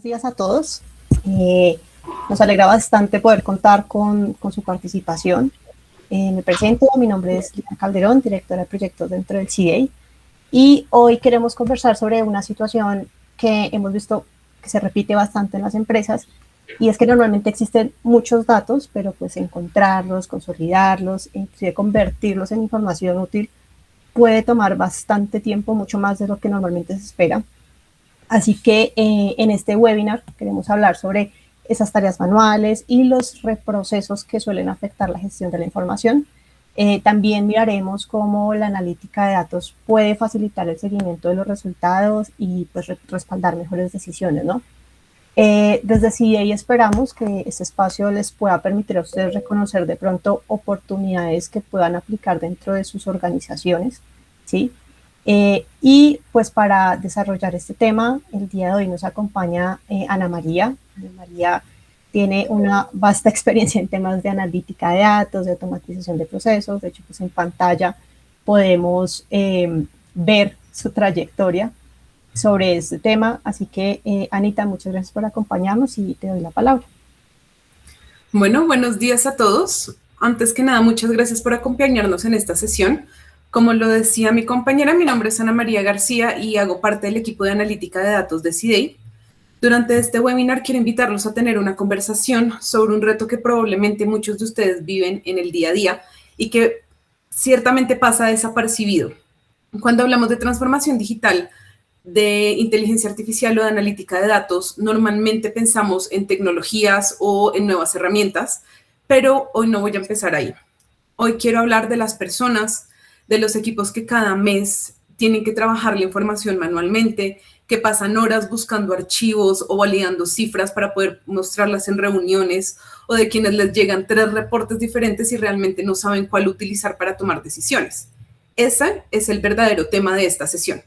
días a todos. Nos alegra bastante poder contar con su participación. Me presento, mi nombre es Lina Calderón, directora de proyectos dentro del CDA, y hoy queremos conversar sobre una situación que hemos visto que se repite bastante en las empresas, y es que normalmente existen muchos datos, pero pues encontrarlos, consolidarlos, inclusive convertirlos en información útil puede tomar bastante tiempo, mucho más de lo que normalmente se espera. Así que en este webinar queremos hablar sobre esas tareas manuales y los reprocesos que suelen afectar la gestión de la información. También miraremos cómo la analítica de datos puede facilitar el seguimiento de los resultados y pues respaldar mejores decisiones, ¿no? Desde CDA esperamos que este espacio les pueda permitir a ustedes reconocer de pronto oportunidades que puedan aplicar dentro de sus organizaciones, ¿sí? Y pues para desarrollar este tema, el día de hoy nos acompaña Ana María. Ana María tiene una vasta experiencia en temas de analítica de datos, de automatización de procesos. De hecho, pues en pantalla podemos ver su trayectoria sobre este tema. Así que, Anita, muchas gracias por acompañarnos y te doy la palabra. Bueno, buenos días a todos. Antes que nada, muchas gracias por acompañarnos en esta sesión. Como lo decía mi compañera, mi nombre es Ana María García y hago parte del equipo de analítica de datos de CDA. Durante este webinar quiero invitarlos a tener una conversación sobre un reto que probablemente muchos de ustedes viven en el día a día y que ciertamente pasa desapercibido. Cuando hablamos de transformación digital, de inteligencia artificial o de analítica de datos, normalmente pensamos en tecnologías o en nuevas herramientas, pero hoy no voy a empezar ahí. Hoy quiero hablar de las personas, de los equipos que cada mes tienen que trabajar la información manualmente, que pasan horas buscando archivos o validando cifras para poder mostrarlas en reuniones, o de quienes les llegan 3 reportes diferentes y realmente no saben cuál utilizar para tomar decisiones. Ese es el verdadero tema de esta sesión.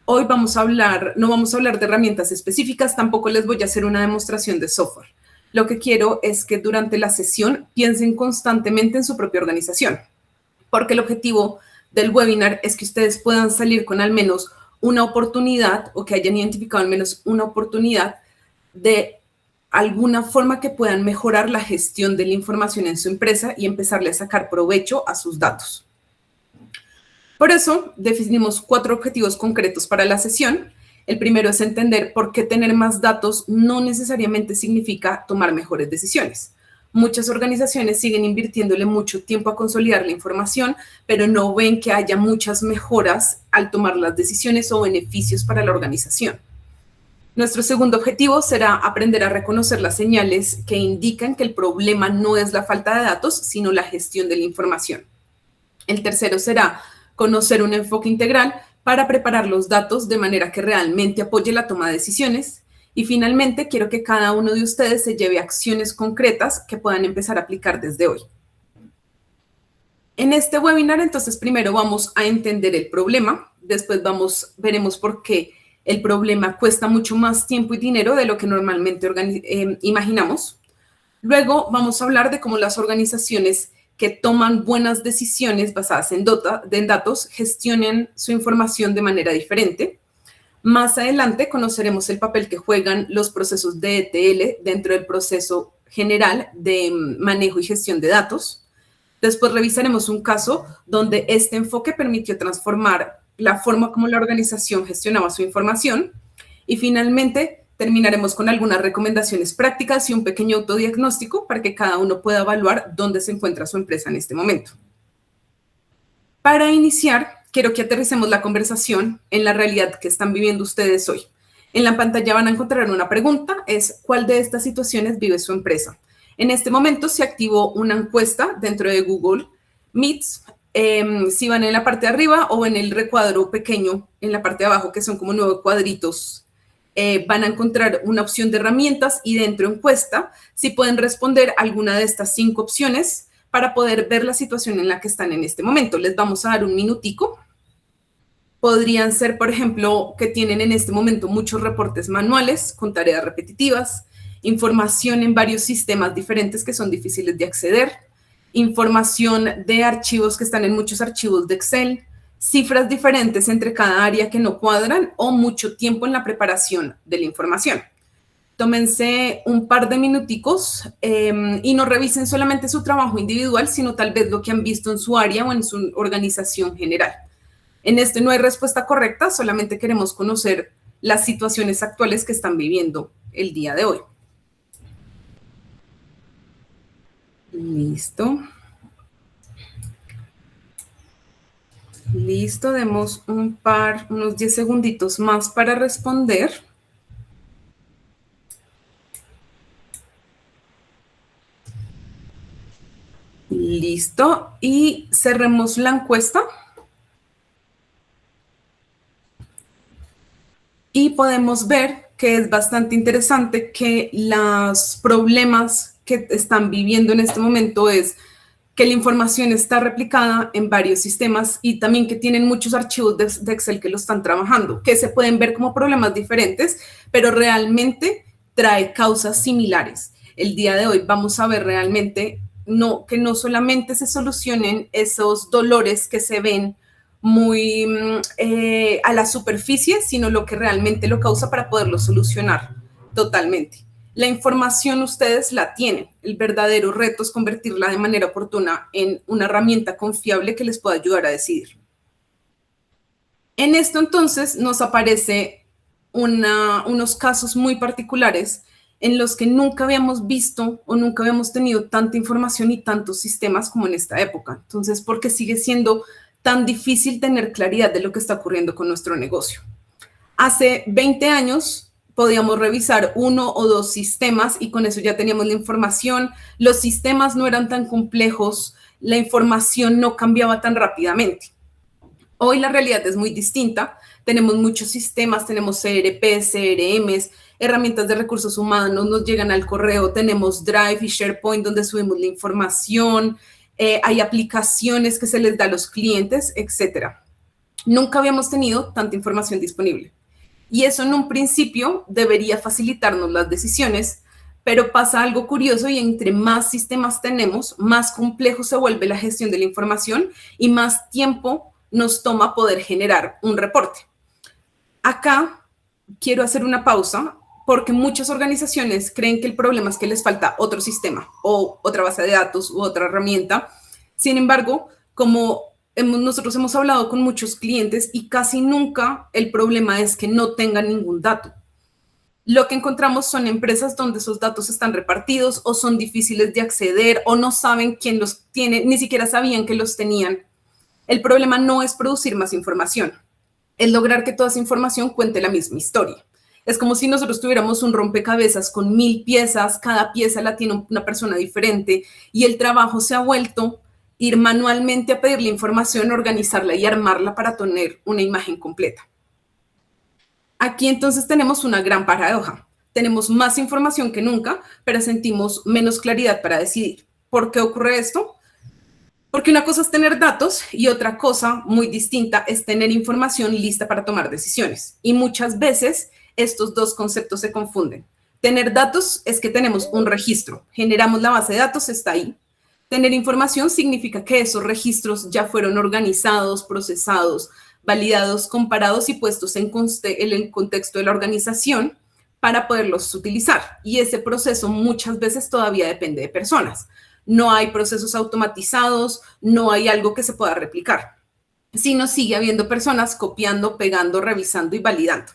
Hoy no vamos a hablar de herramientas específicas, tampoco les voy a hacer una demostración de software. Lo que quiero es que durante la sesión piensen constantemente en su propia organización, porque el objetivo del webinar es que ustedes puedan salir con al menos una oportunidad o que hayan identificado al menos una oportunidad de alguna forma que puedan mejorar la gestión de la información en su empresa y empezarle a sacar provecho a sus datos. Por eso definimos 4 objetivos concretos para la sesión. El primero es entender por qué tener más datos no necesariamente significa tomar mejores decisiones. Muchas organizaciones siguen invirtiéndole mucho tiempo a consolidar la información, pero no ven que haya muchas mejoras al tomar las decisiones o beneficios para la organización. Nuestro segundo objetivo será aprender a reconocer las señales que indican que el problema no es la falta de datos, sino la gestión de la información. El tercero será conocer un enfoque integral para preparar los datos de manera que realmente apoye la toma de decisiones. Y finalmente, quiero que cada uno de ustedes se lleve acciones concretas que puedan empezar a aplicar desde hoy. En este webinar, entonces, primero vamos a entender el problema, después veremos por qué el problema cuesta mucho más tiempo y dinero de lo que normalmente imaginamos. Luego vamos a hablar de cómo las organizaciones que toman buenas decisiones basadas en datos gestionen su información de manera diferente. Más adelante conoceremos el papel que juegan los procesos de ETL dentro del proceso general de manejo y gestión de datos. Después revisaremos un caso donde este enfoque permitió transformar la forma como la organización gestionaba su información. Y finalmente terminaremos con algunas recomendaciones prácticas y un pequeño autodiagnóstico para que cada uno pueda evaluar dónde se encuentra su empresa en este momento. Para iniciar, quiero que aterricemos la conversación en la realidad que están viviendo ustedes hoy. En la pantalla van a encontrar una pregunta, es ¿cuál de estas situaciones vive su empresa? En este momento se activó una encuesta dentro de Google Meets. Si van en la parte de arriba o en el recuadro pequeño en la parte de abajo, que son como 9 cuadritos, van a encontrar una opción de herramientas y dentro de encuesta, si pueden responder alguna de estas 5 opciones para poder ver la situación en la que están en este momento. Les vamos a dar un minutico. Podrían ser, por ejemplo, que tienen en este momento muchos reportes manuales con tareas repetitivas, información en varios sistemas diferentes que son difíciles de acceder, información de archivos que están en muchos archivos de Excel, cifras diferentes entre cada área que no cuadran o mucho tiempo en la preparación de la información. Tómense un par de minuticos y no revisen solamente su trabajo individual, sino tal vez lo que han visto en su área o en su organización general. En este no hay respuesta correcta, solamente queremos conocer las situaciones actuales que están viviendo el día de hoy. Listo. Listo, demos unos 10 segunditos más para responder. Listo, y cerremos la encuesta. Y podemos ver que es bastante interesante que los problemas que están viviendo en este momento es que la información está replicada en varios sistemas y también que tienen muchos archivos de Excel que lo están trabajando, que se pueden ver como problemas diferentes, pero realmente trae causas similares. El día de hoy vamos a ver realmente que no solamente se solucionen esos dolores que se ven muy a la superficie, sino lo que realmente lo causa para poderlo solucionar totalmente. La información ustedes la tienen. El verdadero reto es convertirla de manera oportuna en una herramienta confiable que les pueda ayudar a decidir. En esto entonces nos aparece unos casos muy particulares en los que nunca habíamos visto o nunca habíamos tenido tanta información y tantos sistemas como en esta época. Entonces, porque sigue siendo tan difícil tener claridad de lo que está ocurriendo con nuestro negocio. Hace 20 años podíamos revisar 1 o 2 sistemas y con eso ya teníamos la información. Los sistemas no eran tan complejos, la información no cambiaba tan rápidamente. Hoy la realidad es muy distinta. Tenemos muchos sistemas, tenemos CRP, CRMs, herramientas de recursos humanos, nos llegan al correo, tenemos Drive y SharePoint donde subimos la información, hay aplicaciones que se les da a los clientes, etc. Nunca habíamos tenido tanta información disponible. Y eso en un principio debería facilitarnos las decisiones, pero pasa algo curioso y entre más sistemas tenemos, más complejo se vuelve la gestión de la información y más tiempo nos toma poder generar un reporte. Acá quiero hacer una pausa porque muchas organizaciones creen que el problema es que les falta otro sistema o otra base de datos u otra herramienta. Sin embargo, como nosotros hemos hablado con muchos clientes y casi nunca el problema es que no tengan ningún dato. Lo que encontramos son empresas donde esos datos están repartidos o son difíciles de acceder o no saben quién los tiene, ni siquiera sabían que los tenían. El problema no es producir más información, es lograr que toda esa información cuente la misma historia. Es como si nosotros tuviéramos un rompecabezas con 1000 piezas, cada pieza la tiene una persona diferente y el trabajo se ha vuelto ir manualmente a pedir la información, organizarla y armarla para tener una imagen completa. Aquí entonces tenemos una gran paradoja. Tenemos más información que nunca, pero sentimos menos claridad para decidir. ¿Por qué ocurre esto? Porque una cosa es tener datos y otra cosa muy distinta es tener información lista para tomar decisiones. Y muchas veces estos dos conceptos se confunden. Tener datos es que tenemos un registro, generamos la base de datos, está ahí. Tener información significa que esos registros ya fueron organizados, procesados, validados, comparados y puestos en el contexto de la organización para poderlos utilizar. Y ese proceso muchas veces todavía depende de personas. No hay procesos automatizados, no hay algo que se pueda replicar, sino sigue habiendo personas copiando, pegando, revisando y validando.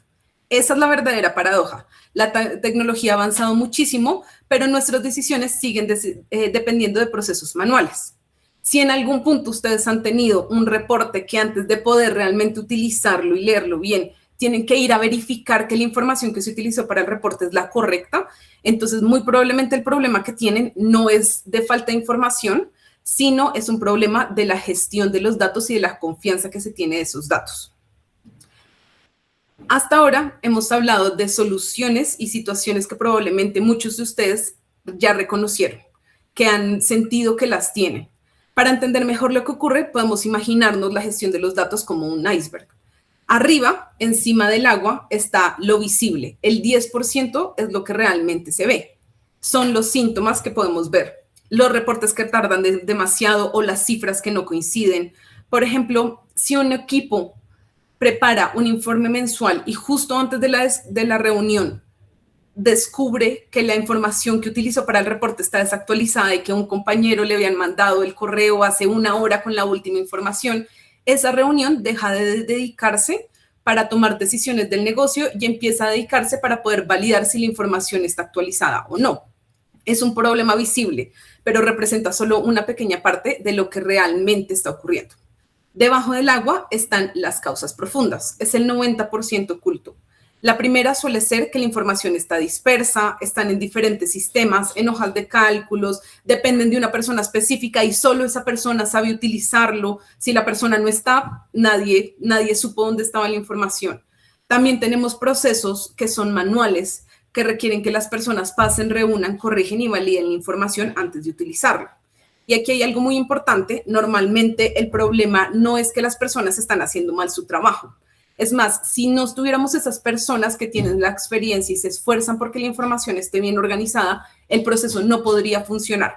Esa es la verdadera paradoja. La tecnología ha avanzado muchísimo, pero nuestras decisiones siguen dependiendo de procesos manuales. Si en algún punto ustedes han tenido un reporte que antes de poder realmente utilizarlo y leerlo bien, tienen que ir a verificar que la información que se utilizó para el reporte es la correcta, entonces muy probablemente el problema que tienen no es de falta de información, sino es un problema de la gestión de los datos y de la confianza que se tiene de esos datos. Hasta ahora hemos hablado de soluciones y situaciones que probablemente muchos de ustedes ya reconocieron, que han sentido que las tienen. Para entender mejor lo que ocurre, podemos imaginarnos la gestión de los datos como un iceberg. Arriba, encima del agua, está lo visible. El 10% es lo que realmente se ve. Son los síntomas que podemos ver. Los reportes que tardan demasiado o las cifras que no coinciden. Por ejemplo, si un equipo prepara un informe mensual y justo antes de la reunión descubre que la información que utilizó para el reporte está desactualizada y que a un compañero le habían mandado el correo hace una hora con la última información, esa reunión deja de dedicarse para tomar decisiones del negocio y empieza a dedicarse para poder validar si la información está actualizada o no. Es un problema visible, pero representa solo una pequeña parte de lo que realmente está ocurriendo. Debajo del agua están las causas profundas, es el 90% oculto. La primera suele ser que la información está dispersa, están en diferentes sistemas, en hojas de cálculos, dependen de una persona específica y solo esa persona sabe utilizarlo. Si la persona no está, nadie supo dónde estaba la información. También tenemos procesos que son manuales, que requieren que las personas pasen, reúnan, corrigen y validen la información antes de utilizarla. Y aquí hay algo muy importante. Normalmente el problema no es que las personas están haciendo mal su trabajo. Es más, si no tuviéramos esas personas que tienen la experiencia y se esfuerzan porque la información esté bien organizada, el proceso no podría funcionar.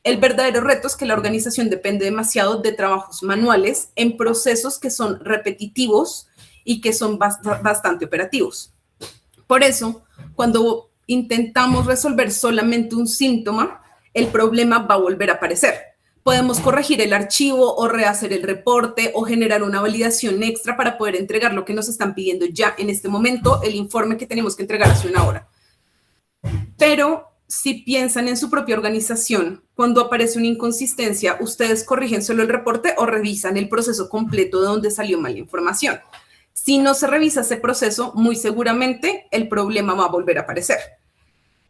El verdadero reto es que la organización depende demasiado de trabajos manuales en procesos que son repetitivos y que son bastante operativos. Por eso, cuando intentamos resolver solamente un síntoma, el problema va a volver a aparecer. Podemos corregir el archivo o rehacer el reporte o generar una validación extra para poder entregar lo que nos están pidiendo ya en este momento, el informe que tenemos que entregar hace una hora. Pero si piensan en su propia organización, cuando aparece una inconsistencia, ¿ustedes corrigen solo el reporte o revisan el proceso completo de donde salió mal la información? Si no se revisa ese proceso, muy seguramente el problema va a volver a aparecer.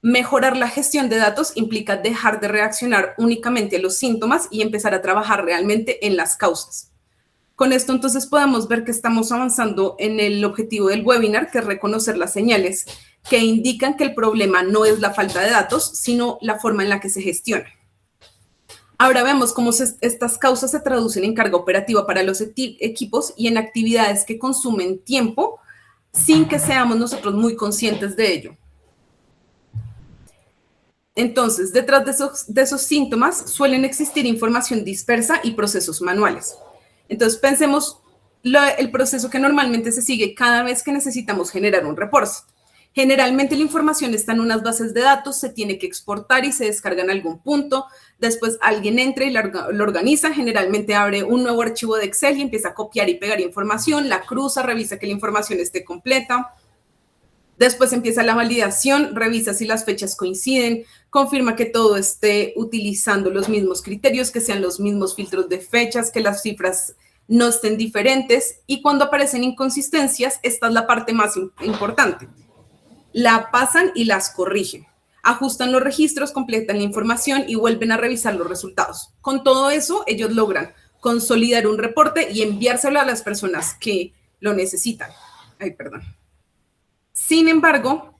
Mejorar la gestión de datos implica dejar de reaccionar únicamente a los síntomas y empezar a trabajar realmente en las causas. Con esto entonces podemos ver que estamos avanzando en el objetivo del webinar, que es reconocer las señales que indican que el problema no es la falta de datos, sino la forma en la que se gestiona. Ahora vemos cómo estas causas se traducen en carga operativa para los equipos y en actividades que consumen tiempo sin que seamos nosotros muy conscientes de ello. Entonces, detrás de esos síntomas suelen existir información dispersa y procesos manuales. Entonces, pensemos el proceso que normalmente se sigue cada vez que necesitamos generar un reporte. Generalmente la información está en unas bases de datos, se tiene que exportar y se descarga en algún punto. Después alguien entra y lo organiza, generalmente abre un nuevo archivo de Excel y empieza a copiar y pegar información, la cruza, revisa que la información esté completa. Después empieza la validación, revisa si las fechas coinciden, confirma que todo esté utilizando los mismos criterios, que sean los mismos filtros de fechas, que las cifras no estén diferentes. Y cuando aparecen inconsistencias, esta es la parte más importante. La pasan y las corrigen. Ajustan los registros, completan la información y vuelven a revisar los resultados. Con todo eso, ellos logran consolidar un reporte y enviárselo a las personas que lo necesitan. Sin embargo,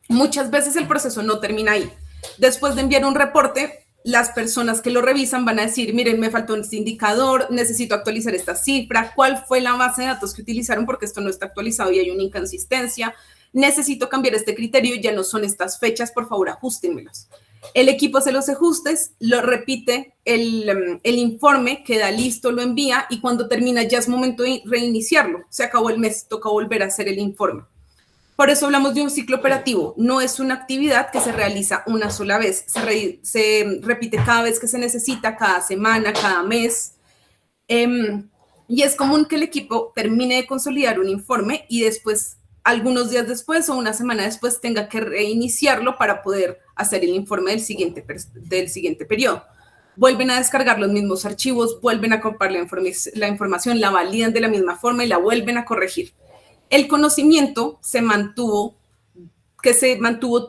muchas veces el proceso no termina ahí. Después de enviar un reporte, las personas que lo revisan van a decir, miren, me faltó este indicador, necesito actualizar esta cifra, cuál fue la base de datos que utilizaron porque esto no está actualizado y hay una inconsistencia, necesito cambiar este criterio, ya no son estas fechas, por favor, ajustenmelos. El equipo hace los ajustes, lo repite, el informe queda listo, lo envía y cuando termina ya es momento de reiniciarlo. Se acabó el mes, toca volver a hacer el informe. Por eso hablamos de un ciclo operativo. No es una actividad que se realiza una sola vez. Se repite cada vez que se necesita, cada semana, cada mes. Y es común que el equipo termine de consolidar un informe y después, algunos días después o una semana después, tenga que reiniciarlo para poder hacer el informe del siguiente periodo. Vuelven a descargar los mismos archivos, vuelven a compartir la información, la validan de la misma forma y la vuelven a corregir. El conocimiento se mantuvo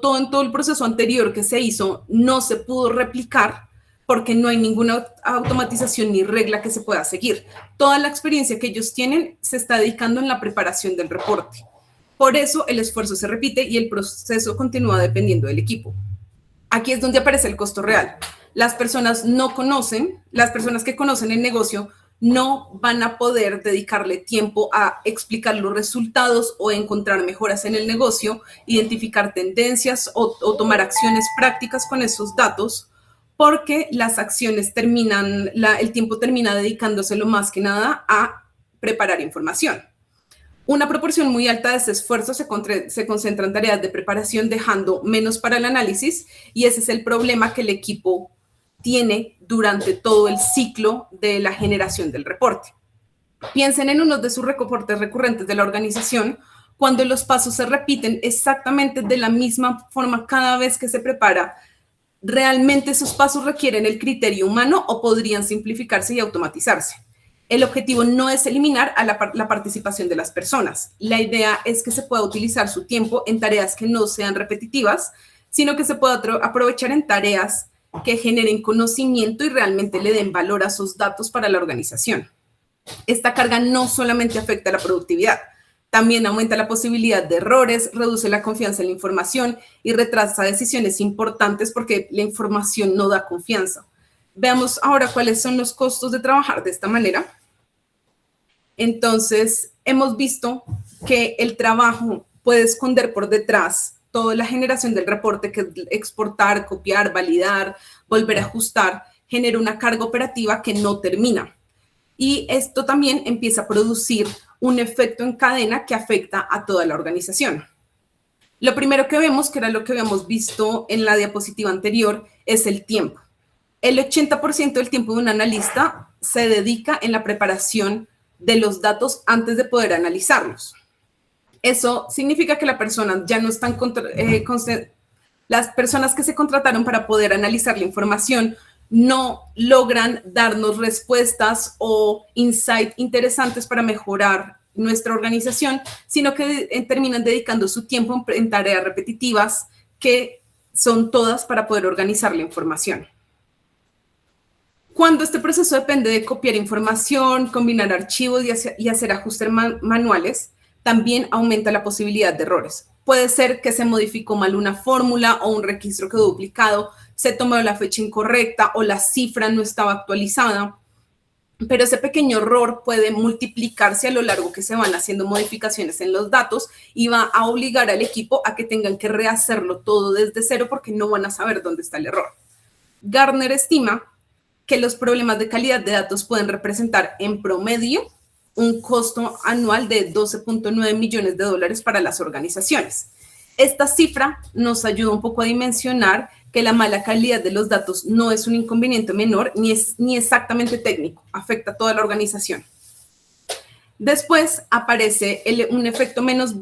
todo en todo el proceso anterior que se hizo, no se pudo replicar porque no hay ninguna automatización ni regla que se pueda seguir. Toda la experiencia que ellos tienen se está dedicando en la preparación del reporte. Por eso el esfuerzo se repite y el proceso continúa dependiendo del equipo. Aquí es donde aparece el costo real. Las personas que conocen el negocio no van a poder dedicarle tiempo a explicar los resultados o encontrar mejoras en el negocio, identificar tendencias o tomar acciones prácticas con esos datos, porque las acciones el tiempo termina dedicándoselo más que nada a preparar información. Una proporción muy alta de ese esfuerzo se concentra en tareas de preparación, dejando menos para el análisis, y ese es el problema que el equipo tiene durante todo el ciclo de la generación del reporte. Piensen en uno de sus reportes recurrentes de la organización, cuando los pasos se repiten exactamente de la misma forma cada vez que se prepara. ¿Realmente esos pasos requieren el criterio humano o podrían simplificarse y automatizarse? El objetivo no es eliminar a la participación de las personas. La idea es que se pueda utilizar su tiempo en tareas que no sean repetitivas, sino que se pueda aprovechar en tareas que generen conocimiento y realmente le den valor a esos datos para la organización. Esta carga no solamente afecta a la productividad, también aumenta la posibilidad de errores, reduce la confianza en la información y retrasa decisiones importantes porque la información no da confianza. Veamos ahora cuáles son los costos de trabajar de esta manera. Entonces, hemos visto que el trabajo puede esconder por detrás toda la generación del reporte, que es exportar, copiar, validar, volver a ajustar, genera una carga operativa que no termina. Y esto también empieza a producir un efecto en cadena que afecta a toda la organización. Lo primero que vemos, que era lo que habíamos visto en la diapositiva anterior, es el tiempo. El 80% del tiempo de un analista se dedica en la preparación de los datos antes de poder analizarlos. Eso significa que la persona ya no están las personas que se contrataron para poder analizar la información no logran darnos respuestas o insights interesantes para mejorar nuestra organización, sino que terminan dedicando su tiempo en tareas repetitivas que son todas para poder organizar la información. Cuando este proceso depende de copiar información, combinar archivos y hacer ajustes manuales, también aumenta la posibilidad de errores. Puede ser que se modificó mal una fórmula o un registro quedó duplicado, se tomó la fecha incorrecta o la cifra no estaba actualizada, pero ese pequeño error puede multiplicarse a lo largo que se van haciendo modificaciones en los datos y va a obligar al equipo a que tengan que rehacerlo todo desde cero porque no van a saber dónde está el error. Gartner estima que los problemas de calidad de datos pueden representar en promedio un costo anual de $12.9 millones para las organizaciones. Esta cifra nos ayuda un poco a dimensionar que la mala calidad de los datos no es un inconveniente menor ni exactamente técnico, afecta a toda la organización. Después aparece un efecto menos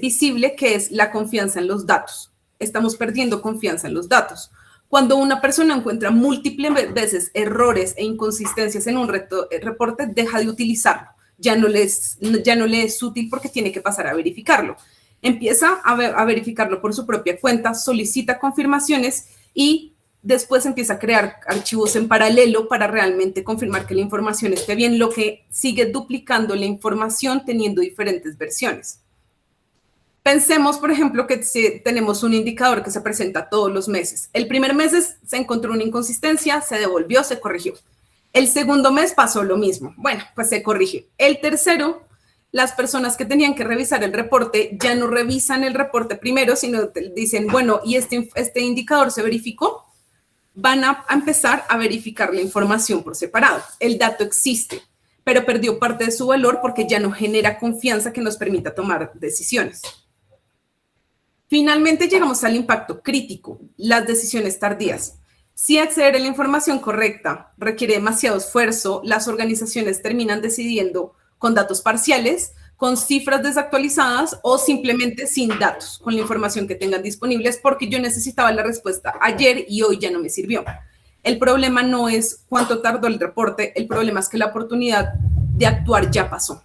visible, que es la confianza en los datos. Estamos perdiendo confianza en los datos. Cuando una persona encuentra múltiples veces errores e inconsistencias en un reporte, deja de utilizarlo. Ya no le es útil porque tiene que pasar a verificarlo. Empieza a verificarlo por su propia cuenta, solicita confirmaciones y después empieza a crear archivos en paralelo para realmente confirmar que la información esté bien, lo que sigue duplicando la información teniendo diferentes versiones. Pensemos, por ejemplo, que si tenemos un indicador que se presenta todos los meses. El primer mes se encontró una inconsistencia, se devolvió, se corrigió. El segundo mes pasó lo mismo. Bueno, pues se corrigió. El tercero, las personas que tenían que revisar el reporte ya no revisan el reporte primero, sino dicen, bueno, ¿y este indicador se verificó? Van a empezar a verificar la información por separado. El dato existe, pero perdió parte de su valor porque ya no genera confianza que nos permita tomar decisiones. Finalmente llegamos al impacto crítico, las decisiones tardías. Si acceder a la información correcta requiere demasiado esfuerzo, las organizaciones terminan decidiendo con datos parciales, con cifras desactualizadas o simplemente sin datos, con la información que tengan disponibles, porque yo necesitaba la respuesta ayer y hoy ya no me sirvió. El problema no es cuánto tardó el reporte, el problema es que la oportunidad de actuar ya pasó.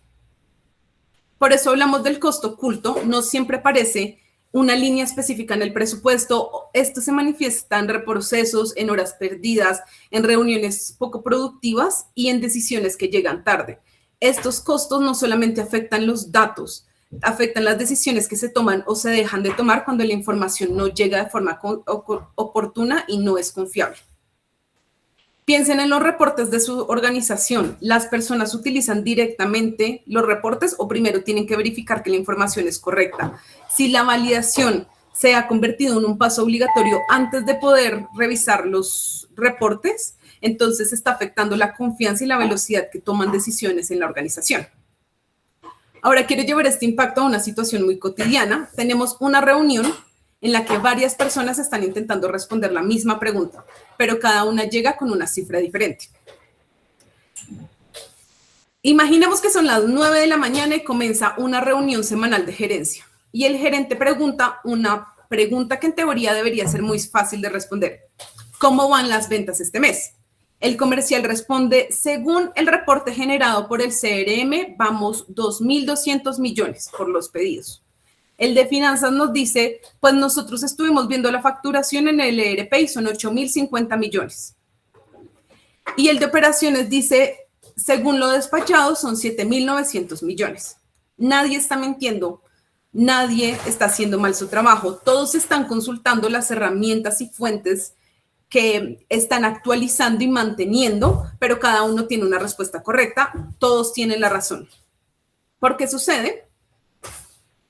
Por eso hablamos del costo oculto, no siempre aparece una línea específica en el presupuesto. Esto se manifiesta en reprocesos, en horas perdidas, en reuniones poco productivas y en decisiones que llegan tarde. Estos costos no solamente afectan los datos, afectan las decisiones que se toman o se dejan de tomar cuando la información no llega de forma oportuna y no es confiable. Piensen en los reportes de su organización. ¿Las personas utilizan directamente los reportes o primero tienen que verificar que la información es correcta? Si la validación se ha convertido en un paso obligatorio antes de poder revisar los reportes, entonces está afectando la confianza y la velocidad que toman decisiones en la organización. Ahora quiero llevar este impacto a una situación muy cotidiana. Tenemos una reunión en la que varias personas están intentando responder la misma pregunta, pero cada una llega con una cifra diferente. Imaginemos que son las 9 de la mañana y comienza una reunión semanal de gerencia. Y el gerente pregunta una pregunta que en teoría debería ser muy fácil de responder. ¿Cómo van las ventas este mes? El comercial responde, según el reporte generado por el CRM, vamos 2.200 millones por los pedidos. El de finanzas nos dice, pues nosotros estuvimos viendo la facturación en el ERP y son 8.050 millones. Y el de operaciones dice, según lo despachado, son 7.900 millones. Nadie está mintiendo, nadie está haciendo mal su trabajo. Todos están consultando las herramientas y fuentes que están actualizando y manteniendo, pero cada uno tiene una respuesta correcta, todos tienen la razón. ¿Por qué sucede?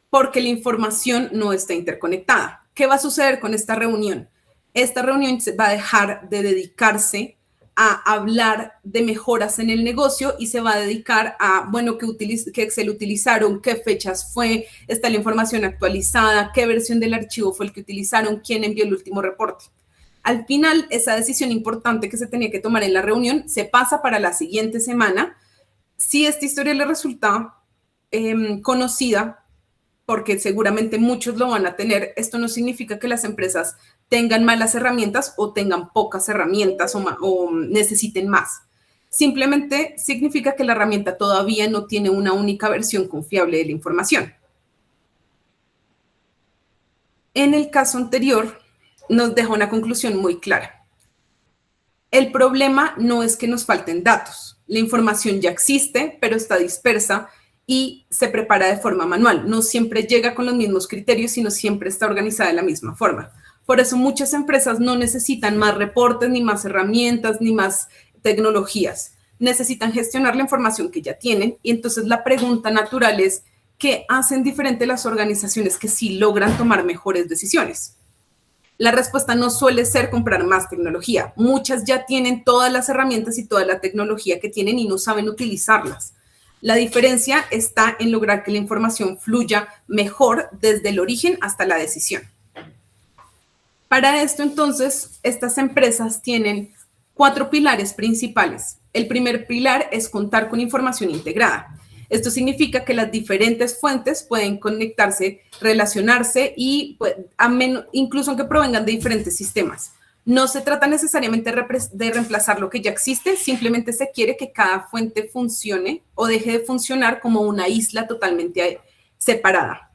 Porque la información no está interconectada. ¿Qué va a suceder con esta reunión? Esta reunión va a dejar de dedicarse a hablar de mejoras en el negocio y se va a dedicar a, bueno, qué Excel utilizaron, qué fechas fue, está la información actualizada, qué versión del archivo fue el que utilizaron, quién envió el último reporte. Al final, esa decisión importante que se tenía que tomar en la reunión se pasa para la siguiente semana. Si esta historia le resulta conocida, porque seguramente muchos lo van a tener, esto no significa que las empresas tengan malas herramientas o tengan pocas herramientas o necesiten más. Simplemente significa que la herramienta todavía no tiene una única versión confiable de la información. En el caso anterior, nos deja una conclusión muy clara. El problema no es que nos falten datos. La información ya existe, pero está dispersa y se prepara de forma manual. No siempre llega con los mismos criterios, sino siempre está organizada de la misma forma. Por eso muchas empresas no necesitan más reportes, ni más herramientas, ni más tecnologías. Necesitan gestionar la información que ya tienen y entonces la pregunta natural es, ¿qué hacen diferente las organizaciones que sí logran tomar mejores decisiones? La respuesta no suele ser comprar más tecnología. Muchas ya tienen todas las herramientas y toda la tecnología que tienen y no saben utilizarlas. La diferencia está en lograr que la información fluya mejor desde el origen hasta la decisión. Para esto, entonces, estas empresas tienen 4 pilares principales. El primer pilar es contar con información integrada. Esto significa que las diferentes fuentes pueden conectarse, relacionarse y incluso aunque provengan de diferentes sistemas. No se trata necesariamente de reemplazar lo que ya existe, simplemente se quiere que cada fuente funcione o deje de funcionar como una isla totalmente separada.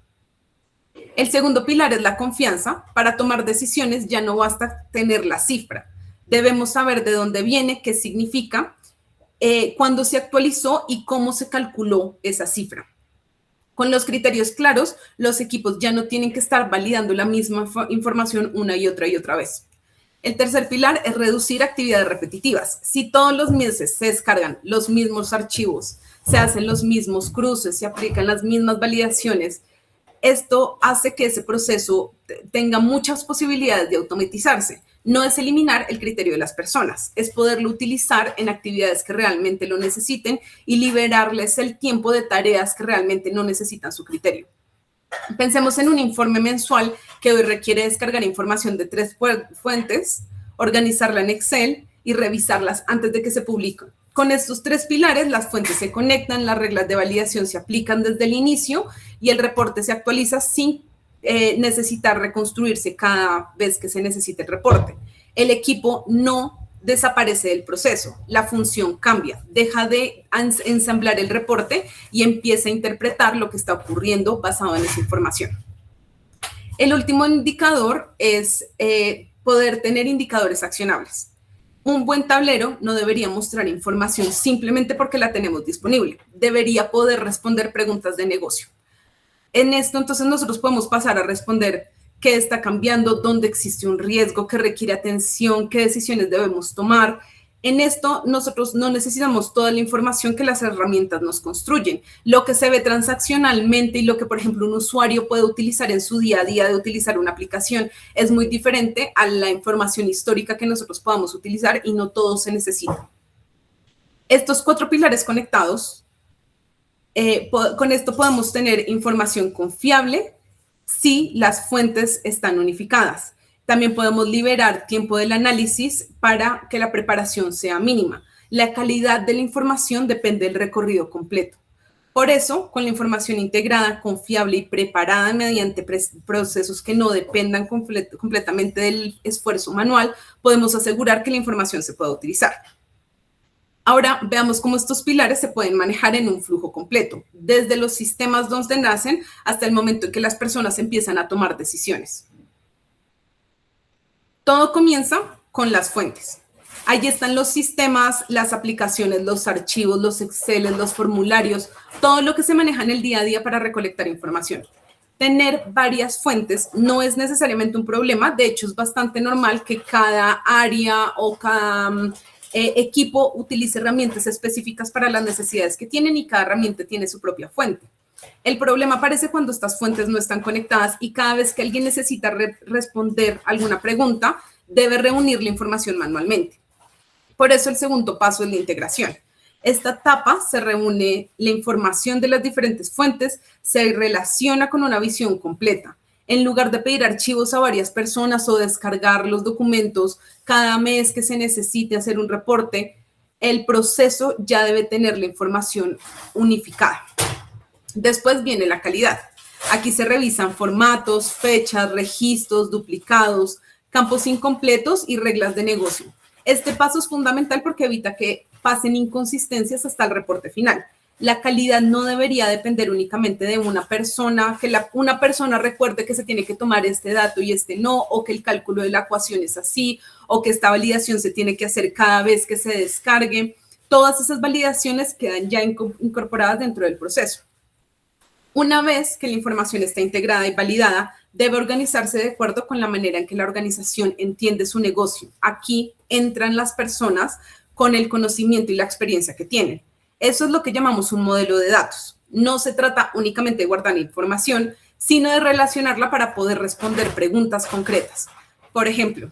El segundo pilar es la confianza. Para tomar decisiones ya no basta tener la cifra. Debemos saber de dónde viene, qué significa, cuándo se actualizó y cómo se calculó esa cifra. Con los criterios claros, los equipos ya no tienen que estar validando la misma información una y otra vez. El tercer pilar es reducir actividades repetitivas. Si todos los meses se descargan los mismos archivos, se hacen los mismos cruces, se aplican las mismas validaciones, esto hace que ese proceso tenga muchas posibilidades de automatizarse. No es eliminar el criterio de las personas, es poderlo utilizar en actividades que realmente lo necesiten y liberarles el tiempo de tareas que realmente no necesitan su criterio. Pensemos en un informe mensual que hoy requiere descargar información de 3 fuentes, organizarla en Excel y revisarlas antes de que se publiquen. Con estos 3 pilares, las fuentes se conectan, las reglas de validación se aplican desde el inicio y el reporte se actualiza sin necesitar reconstruirse cada vez que se necesite el reporte. El equipo no desaparece del proceso, la función cambia, deja de ensamblar el reporte y empieza a interpretar lo que está ocurriendo basado en esa información. El último indicador es poder tener indicadores accionables. Un buen tablero no debería mostrar información simplemente porque la tenemos disponible. Debería poder responder preguntas de negocio. En esto, entonces, nosotros podemos pasar a responder qué está cambiando, dónde existe un riesgo, qué requiere atención, qué decisiones debemos tomar. En esto, nosotros no necesitamos toda la información que las herramientas nos construyen. Lo que se ve transaccionalmente y lo que, por ejemplo, un usuario puede utilizar en su día a día de utilizar una aplicación es muy diferente a la información histórica que nosotros podamos utilizar y no todo se necesita. Estos 4 pilares conectados Con esto podemos tener información confiable si las fuentes están unificadas. También podemos liberar tiempo del análisis para que la preparación sea mínima. La calidad de la información depende del recorrido completo. Por eso, con la información integrada, confiable y preparada mediante procesos que no dependan completamente del esfuerzo manual, podemos asegurar que la información se pueda utilizar. Ahora veamos cómo estos pilares se pueden manejar en un flujo completo, desde los sistemas donde nacen hasta el momento en que las personas empiezan a tomar decisiones. Todo comienza con las fuentes. Allí están los sistemas, las aplicaciones, los archivos, los Excel, los formularios, todo lo que se maneja en el día a día para recolectar información. Tener varias fuentes no es necesariamente un problema, de hecho es bastante normal que cada área o cada equipo utilice herramientas específicas para las necesidades que tienen y cada herramienta tiene su propia fuente. El problema aparece cuando estas fuentes no están conectadas y cada vez que alguien necesita responder alguna pregunta, debe reunir la información manualmente. Por eso el segundo paso es la integración. Esta etapa se reúne la información de las diferentes fuentes, se relaciona con una visión completa. En lugar de pedir archivos a varias personas o descargar los documentos cada mes que se necesite hacer un reporte, el proceso ya debe tener la información unificada. Después viene la calidad. Aquí se revisan formatos, fechas, registros, duplicados, campos incompletos y reglas de negocio. Este paso es fundamental porque evita que pasen inconsistencias hasta el reporte final. La calidad no debería depender únicamente de una persona, que una persona recuerde que se tiene que tomar este dato y este no, o que el cálculo de la ecuación es así, o que esta validación se tiene que hacer cada vez que se descargue. Todas esas validaciones quedan ya incorporadas dentro del proceso. Una vez que la información está integrada y validada, debe organizarse de acuerdo con la manera en que la organización entiende su negocio. Aquí entran las personas con el conocimiento y la experiencia que tienen. Eso es lo que llamamos un modelo de datos. No se trata únicamente de guardar información, sino de relacionarla para poder responder preguntas concretas. Por ejemplo,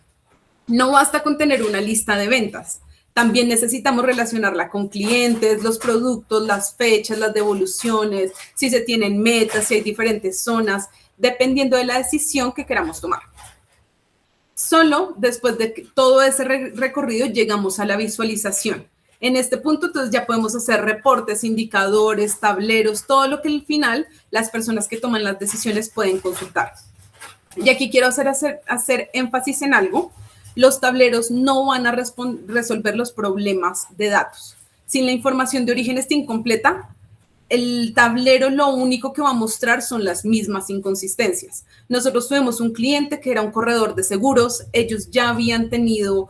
no basta con tener una lista de ventas. También necesitamos relacionarla con clientes, los productos, las fechas, las devoluciones, si se tienen metas, si hay diferentes zonas, dependiendo de la decisión que queramos tomar. Solo después de todo ese recorrido llegamos a la visualización. En este punto, entonces, ya podemos hacer reportes, indicadores, tableros, todo lo que al final las personas que toman las decisiones pueden consultar. Y aquí quiero hacer énfasis en algo. Los tableros no van a resolver los problemas de datos. Si la información de origen está incompleta, el tablero lo único que va a mostrar son las mismas inconsistencias. Nosotros tuvimos un cliente que era un corredor de seguros, ellos ya habían tenido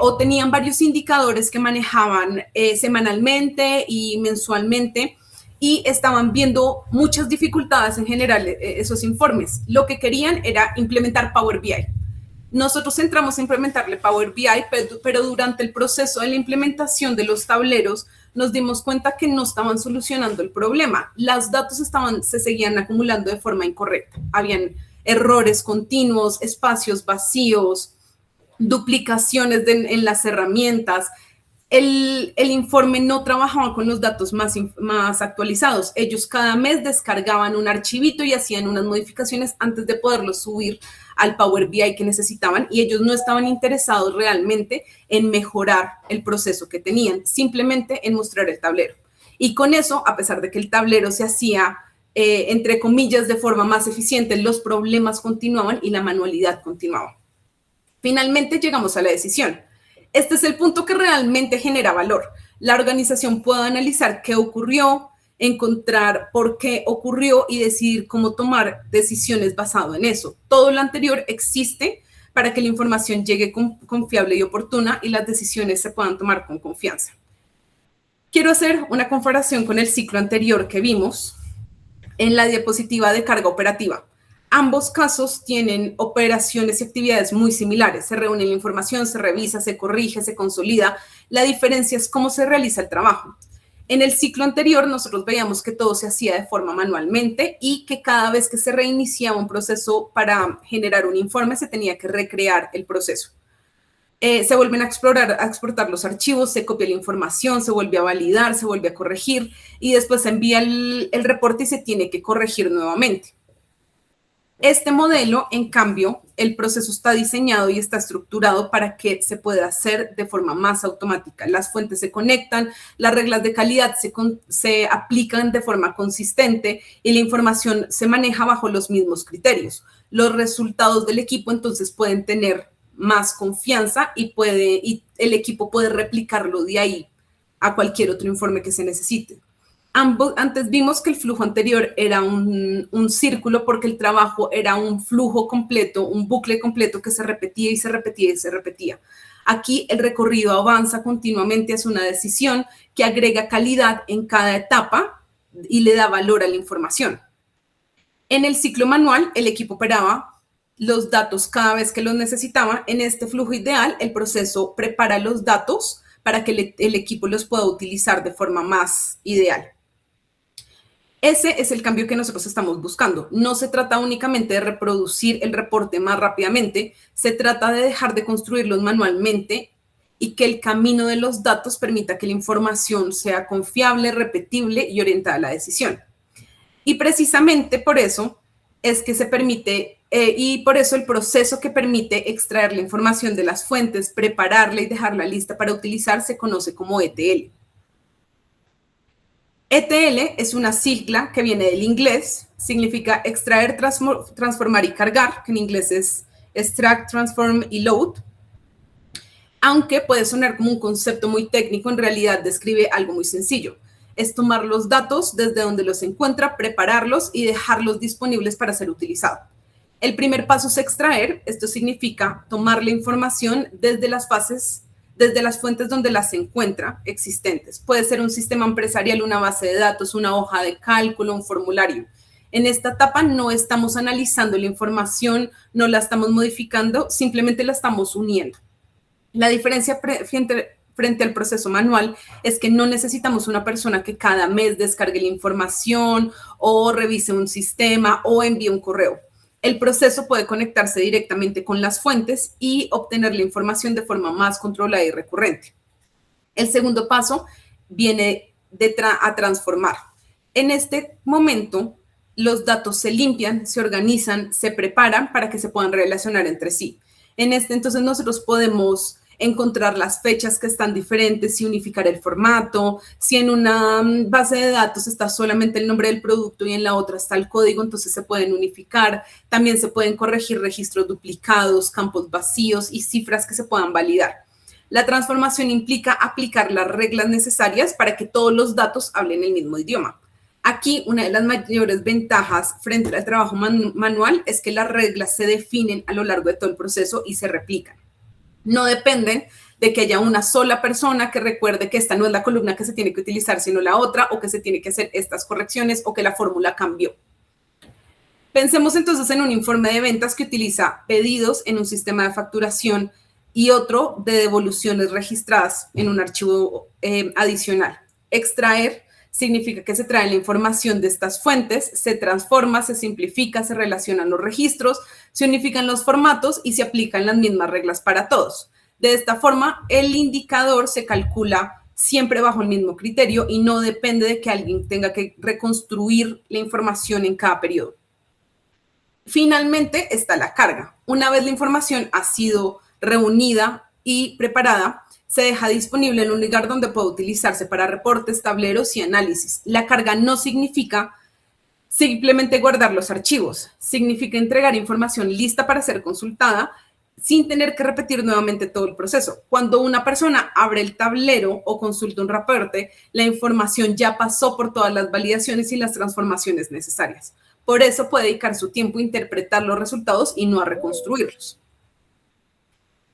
o tenían varios indicadores que manejaban semanalmente y mensualmente y estaban viendo muchas dificultades en general esos informes. Lo que querían era implementar Power BI. Nosotros entramos a implementarle Power BI, pero durante el proceso de la implementación de los tableros nos dimos cuenta que no estaban solucionando el problema. Los datos se seguían acumulando de forma incorrecta. Habían errores continuos, espacios vacíos, duplicaciones en las herramientas. El informe no trabajaba con los datos más actualizados. Ellos cada mes descargaban un archivito y hacían unas modificaciones antes de poderlos subir al Power BI que necesitaban y ellos no estaban interesados realmente en mejorar el proceso que tenían, simplemente en mostrar el tablero. Y con eso, a pesar de que el tablero se hacía, entre comillas, de forma más eficiente, los problemas continuaban y la manualidad continuaba. Finalmente llegamos a la decisión. Este es el punto que realmente genera valor. La organización puede analizar qué ocurrió, encontrar por qué ocurrió y decidir cómo tomar decisiones basado en eso. Todo lo anterior existe para que la información llegue confiable y oportuna y las decisiones se puedan tomar con confianza. Quiero hacer una comparación con el ciclo anterior que vimos en la diapositiva de carga operativa. Ambos casos tienen operaciones y actividades muy similares. Se reúne la información, se revisa, se corrige, se consolida. La diferencia es cómo se realiza el trabajo. En el ciclo anterior, nosotros veíamos que todo se hacía de forma manualmente y que cada vez que se reiniciaba un proceso para generar un informe, se tenía que recrear el proceso. Se vuelven a explorar, a exportar los archivos, se copia la información, se vuelve a validar, se vuelve a corregir y después se envía el reporte y se tiene que corregir nuevamente. Este modelo, en cambio, el proceso está diseñado y está estructurado para que se pueda hacer de forma más automática. Las fuentes se conectan, las reglas de calidad se aplican de forma consistente y la información se maneja bajo los mismos criterios. Los resultados del equipo entonces pueden tener más confianza y el equipo puede replicarlo de ahí a cualquier otro informe que se necesite. Antes vimos que el flujo anterior era un círculo porque el trabajo era un flujo completo, un bucle completo que se repetía y se repetía y se repetía. Aquí el recorrido avanza continuamente hacia una decisión que agrega calidad en cada etapa y le da valor a la información. En el ciclo manual, el equipo operaba los datos cada vez que los necesitaba. En este flujo ideal, el proceso prepara los datos para que el equipo los pueda utilizar de forma más ideal. Ese es el cambio que nosotros estamos buscando. No se trata únicamente de reproducir el reporte más rápidamente, se trata de dejar de construirlos manualmente y que el camino de los datos permita que la información sea confiable, repetible y orientada a la decisión. Y precisamente por eso es que se permite, y por eso el proceso que permite extraer la información de las fuentes, prepararla y dejarla lista para utilizar se conoce como ETL. ETL es una sigla que viene del inglés, significa extraer, transformar y cargar, que en inglés es extract, transform y load. Aunque puede sonar como un concepto muy técnico, en realidad describe algo muy sencillo. Es tomar los datos desde donde los encuentra, prepararlos y dejarlos disponibles para ser utilizados. El primer paso es extraer. Esto significa tomar la información desde las fuentes donde las encuentra existentes. Puede ser un sistema empresarial, una base de datos, una hoja de cálculo, un formulario. En esta etapa no estamos analizando la información, no la estamos modificando, simplemente la estamos uniendo. La diferencia frente al proceso manual es que no necesitamos una persona que cada mes descargue la información o revise un sistema o envíe un correo. El proceso puede conectarse directamente con las fuentes y obtener la información de forma más controlada y recurrente. El segundo paso viene a transformar. En este momento, los datos se limpian, se organizan, se preparan para que se puedan relacionar entre sí. Entonces nosotros podemos encontrar las fechas que están diferentes y unificar el formato. Si en una base de datos está solamente el nombre del producto y en la otra está el código, entonces se pueden unificar. También se pueden corregir registros duplicados, campos vacíos y cifras que se puedan validar. La transformación implica aplicar las reglas necesarias para que todos los datos hablen el mismo idioma. Aquí, una de las mayores ventajas frente al trabajo manual es que las reglas se definen a lo largo de todo el proceso y se replican. No dependen de que haya una sola persona que recuerde que esta no es la columna que se tiene que utilizar, sino la otra, o que se tiene que hacer estas correcciones, o que la fórmula cambió. Pensemos entonces en un informe de ventas que utiliza pedidos en un sistema de facturación y otro de devoluciones registradas en un archivo adicional. Extraer significa que se trae la información de estas fuentes, se transforma, se simplifica, se relacionan los registros, se unifican los formatos y se aplican las mismas reglas para todos. De esta forma, el indicador se calcula siempre bajo el mismo criterio y no depende de que alguien tenga que reconstruir la información en cada periodo. Finalmente está la carga. Una vez la información ha sido reunida y preparada, se deja disponible en un lugar donde puede utilizarse para reportes, tableros y análisis. La carga no significa simplemente guardar los archivos, significa entregar información lista para ser consultada sin tener que repetir nuevamente todo el proceso. Cuando una persona abre el tablero o consulta un reporte, la información ya pasó por todas las validaciones y las transformaciones necesarias. Por eso puede dedicar su tiempo a interpretar los resultados y no a reconstruirlos.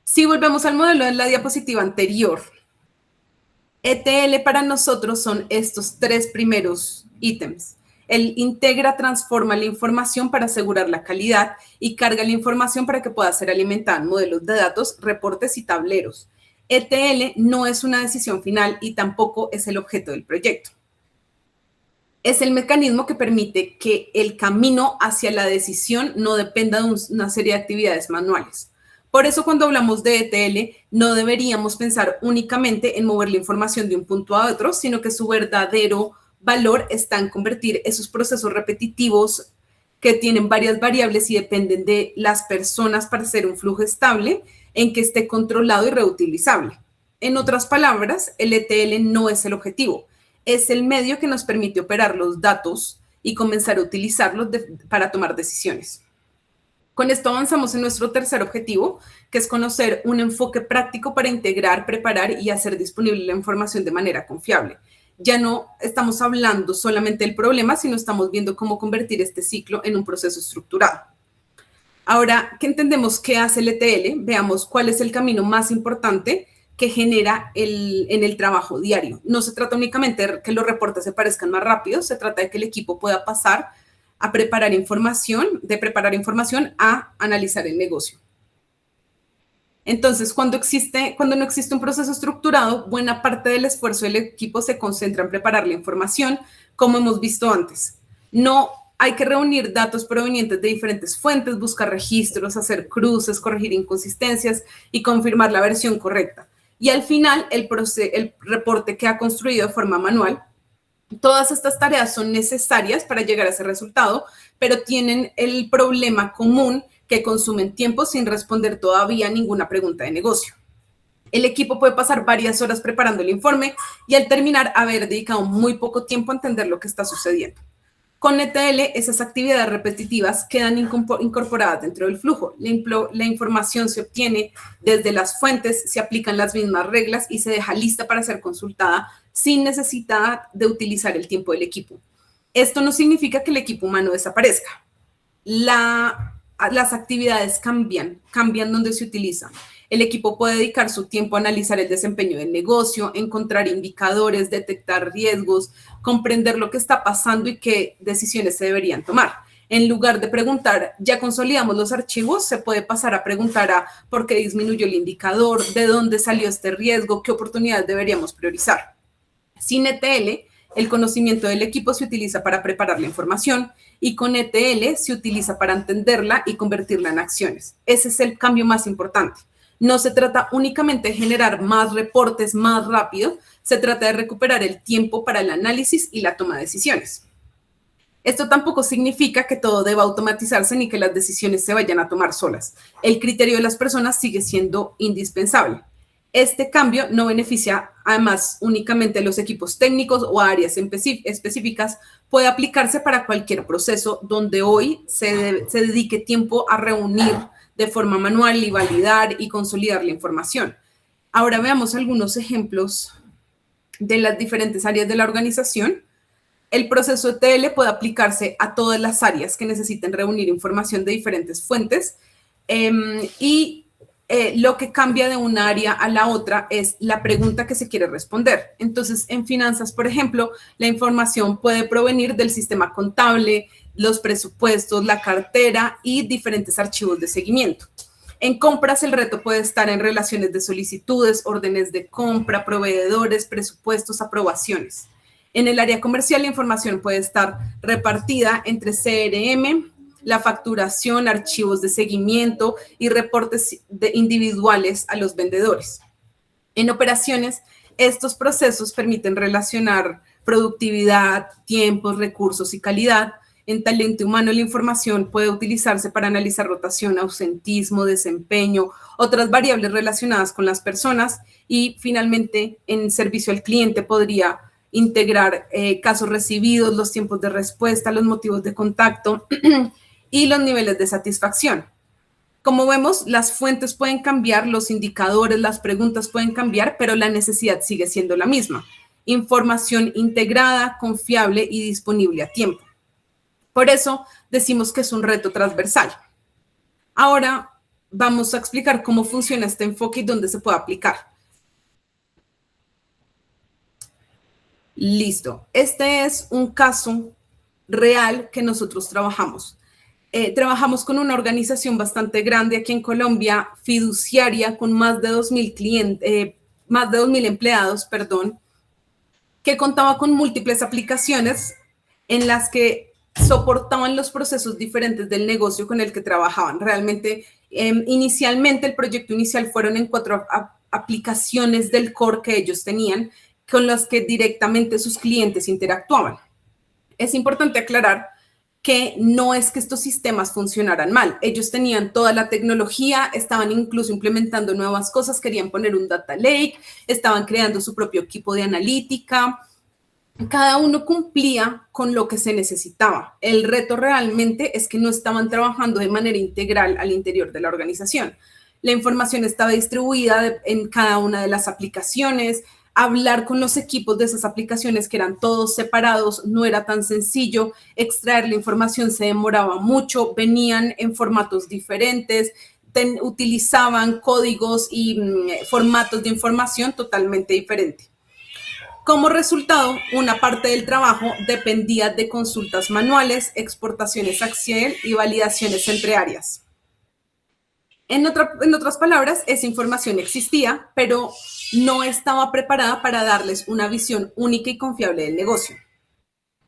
Si volvemos al modelo de la diapositiva anterior, ETL para nosotros son estos tres primeros ítems. Él integra, transforma la información para asegurar la calidad y carga la información para que pueda ser alimentada en modelos de datos, reportes y tableros. ETL no es una decisión final y tampoco es el objeto del proyecto. Es el mecanismo que permite que el camino hacia la decisión no dependa de una serie de actividades manuales. Por eso cuando hablamos de ETL, no deberíamos pensar únicamente en mover la información de un punto a otro, sino que su verdadero valor está en convertir esos procesos repetitivos que tienen varias variables y dependen de las personas para hacer un flujo estable en que esté controlado y reutilizable. En otras palabras, el ETL no es el objetivo, es el medio que nos permite operar los datos y comenzar a utilizarlos para tomar decisiones. Con esto avanzamos en nuestro tercer objetivo, que es conocer un enfoque práctico para integrar, preparar y hacer disponible la información de manera confiable. Ya no estamos hablando solamente del problema, sino estamos viendo cómo convertir este ciclo en un proceso estructurado. Ahora que entendemos qué hace el ETL, veamos cuál es el camino más importante que genera en el trabajo diario. No se trata únicamente de que los reportes se parezcan más rápido, se trata de que el equipo pueda pasar a preparar información, de preparar información a analizar el negocio. Entonces, cuando no existe un proceso estructurado, buena parte del esfuerzo del equipo se concentra en preparar la información, como hemos visto antes. No hay que reunir datos provenientes de diferentes fuentes, buscar registros, hacer cruces, corregir inconsistencias y confirmar la versión correcta. Y al final, el reporte queda construido de forma manual. Todas estas tareas son necesarias para llegar a ese resultado, pero tienen el problema común que consumen tiempo sin responder todavía ninguna pregunta de negocio. El equipo puede pasar varias horas preparando el informe y al terminar haber dedicado muy poco tiempo a entender lo que está sucediendo. Con ETL, esas actividades repetitivas quedan incorporadas dentro del flujo. La información se obtiene desde las fuentes, se aplican las mismas reglas y se deja lista para ser consultada sin necesidad de utilizar el tiempo del equipo. Esto no significa que el equipo humano desaparezca. Las actividades cambian donde se utilizan. El equipo puede dedicar su tiempo a analizar el desempeño del negocio, encontrar indicadores, detectar riesgos, comprender lo que está pasando y qué decisiones se deberían tomar. En lugar de preguntar, ya consolidamos los archivos, se puede pasar a preguntar a por qué disminuyó el indicador, de dónde salió este riesgo, qué oportunidades deberíamos priorizar. Sin ETL, el conocimiento del equipo se utiliza para preparar la información y con ETL se utiliza para entenderla y convertirla en acciones. Ese es el cambio más importante. No se trata únicamente de generar más reportes más rápido, se trata de recuperar el tiempo para el análisis y la toma de decisiones. Esto tampoco significa que todo deba automatizarse ni que las decisiones se vayan a tomar solas. El criterio de las personas sigue siendo indispensable. Este cambio no beneficia además únicamente a los equipos técnicos o a áreas específicas, puede aplicarse para cualquier proceso donde hoy se dedique tiempo a reunir de forma manual y validar y consolidar la información. Ahora veamos algunos ejemplos de las diferentes áreas de la organización. El proceso ETL puede aplicarse a todas las áreas que necesiten reunir información de diferentes fuentes lo que cambia de una área a la otra es la pregunta que se quiere responder. Entonces, en finanzas, por ejemplo, la información puede provenir del sistema contable, los presupuestos, la cartera y diferentes archivos de seguimiento. En compras, el reto puede estar en relaciones de solicitudes, órdenes de compra, proveedores, presupuestos, aprobaciones. En el área comercial, la información puede estar repartida entre CRM, la facturación, archivos de seguimiento y reportes individuales a los vendedores. En operaciones, estos procesos permiten relacionar productividad, tiempos, recursos y calidad. En talento humano, la información puede utilizarse para analizar rotación, ausentismo, desempeño, otras variables relacionadas con las personas y finalmente en servicio al cliente podría integrar casos recibidos, los tiempos de respuesta, los motivos de contacto y los niveles de satisfacción. Como vemos, las fuentes pueden cambiar, los indicadores, las preguntas pueden cambiar, pero la necesidad sigue siendo la misma. Información integrada, confiable y disponible a tiempo. Por eso decimos que es un reto transversal. Ahora vamos a explicar cómo funciona este enfoque y dónde se puede aplicar. Listo. Este es un caso real que nosotros trabajamos. Trabajamos con una organización bastante grande aquí en Colombia, fiduciaria, con más de 2.000 empleados, que contaba con múltiples aplicaciones en las que soportaban los procesos diferentes del negocio con el que trabajaban. Realmente Inicialmente, el proyecto inicial fueron en 4 aplicaciones del core que ellos tenían, con las que directamente sus clientes interactuaban. Es importante aclarar que no es que estos sistemas funcionaran mal. Ellos tenían toda la tecnología, estaban incluso implementando nuevas cosas, querían poner un data lake, estaban creando su propio equipo de analítica. Cada uno cumplía con lo que se necesitaba. El reto realmente es que no estaban trabajando de manera integral al interior de la organización. La información estaba distribuida en cada una de las aplicaciones. Hablar con los equipos de esas aplicaciones, que eran todos separados, no era tan sencillo. Extraer la información se demoraba mucho, venían en formatos diferentes, utilizaban códigos y formatos de información totalmente diferentes. Como resultado, una parte del trabajo dependía de consultas manuales, exportaciones a Excel y validaciones entre áreas. En otras palabras, esa información existía, pero no estaba preparada para darles una visión única y confiable del negocio.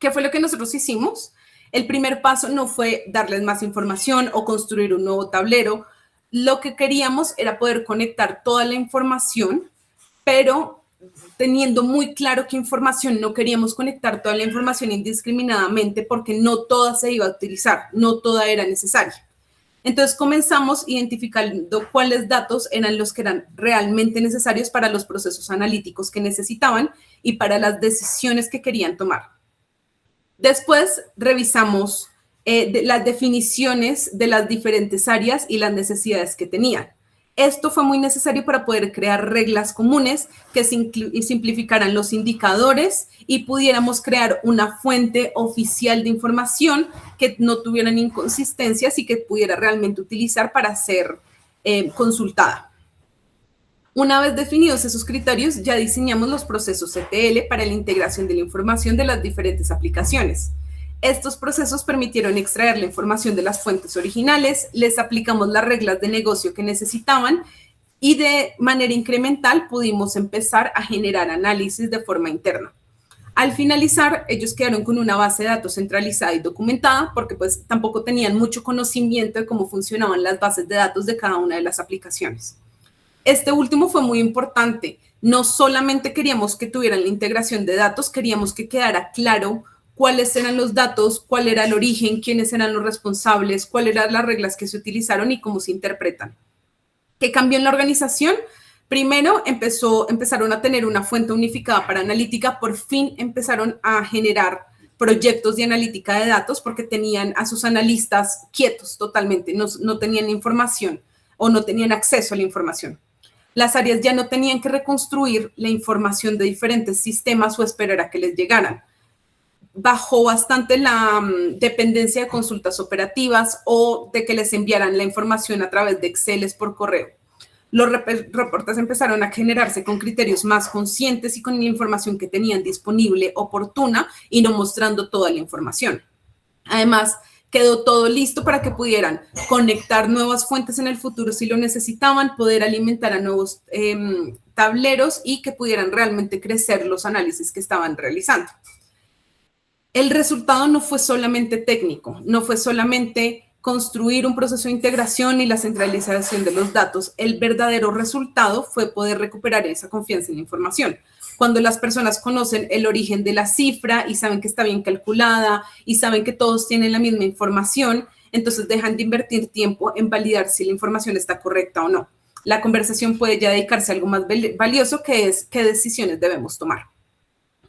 ¿Qué fue lo que nosotros hicimos? El primer paso no fue darles más información o construir un nuevo tablero. Lo que queríamos era poder conectar toda la información, pero teniendo muy claro qué información. No queríamos conectar toda la información indiscriminadamente porque no toda se iba a utilizar, no toda era necesaria. Entonces comenzamos identificando cuáles datos eran los que eran realmente necesarios para los procesos analíticos que necesitaban y para las decisiones que querían tomar. Después revisamos las definiciones de las diferentes áreas y las necesidades que tenían. Esto fue muy necesario para poder crear reglas comunes que simplificaran los indicadores y pudiéramos crear una fuente oficial de información que no tuvieran inconsistencias y que pudiera realmente utilizar para ser consultada. Una vez definidos esos criterios, ya diseñamos los procesos ETL para la integración de la información de las diferentes aplicaciones. Estos procesos permitieron extraer la información de las fuentes originales, les aplicamos las reglas de negocio que necesitaban y de manera incremental pudimos empezar a generar análisis de forma interna. Al finalizar, ellos quedaron con una base de datos centralizada y documentada porque pues tampoco tenían mucho conocimiento de cómo funcionaban las bases de datos de cada una de las aplicaciones. Este último fue muy importante. No solamente queríamos que tuvieran la integración de datos, queríamos que quedara claro cuáles eran los datos, cuál era el origen, quiénes eran los responsables, cuáles eran las reglas que se utilizaron y cómo se interpretan. ¿Qué cambió en la organización? Primero, empezaron a tener una fuente unificada para analítica. Por fin empezaron a generar proyectos de analítica de datos porque tenían a sus analistas quietos totalmente, no tenían información o no tenían acceso a la información. Las áreas ya no tenían que reconstruir la información de diferentes sistemas o esperar a que les llegaran. Bajó bastante la dependencia de consultas operativas o de que les enviaran la información a través de Excel por correo. Los reportes empezaron a generarse con criterios más conscientes y con la información que tenían disponible, oportuna y no mostrando toda la información. Además, quedó todo listo para que pudieran conectar nuevas fuentes en el futuro si lo necesitaban, poder alimentar a nuevos tableros y que pudieran realmente crecer los análisis que estaban realizando. El resultado no fue solamente técnico, no fue solamente construir un proceso de integración y la centralización de los datos. El verdadero resultado fue poder recuperar esa confianza en la información. Cuando las personas conocen el origen de la cifra y saben que está bien calculada y saben que todos tienen la misma información, entonces dejan de invertir tiempo en validar si la información está correcta o no. La conversación puede ya dedicarse a algo más valioso, que es qué decisiones debemos tomar.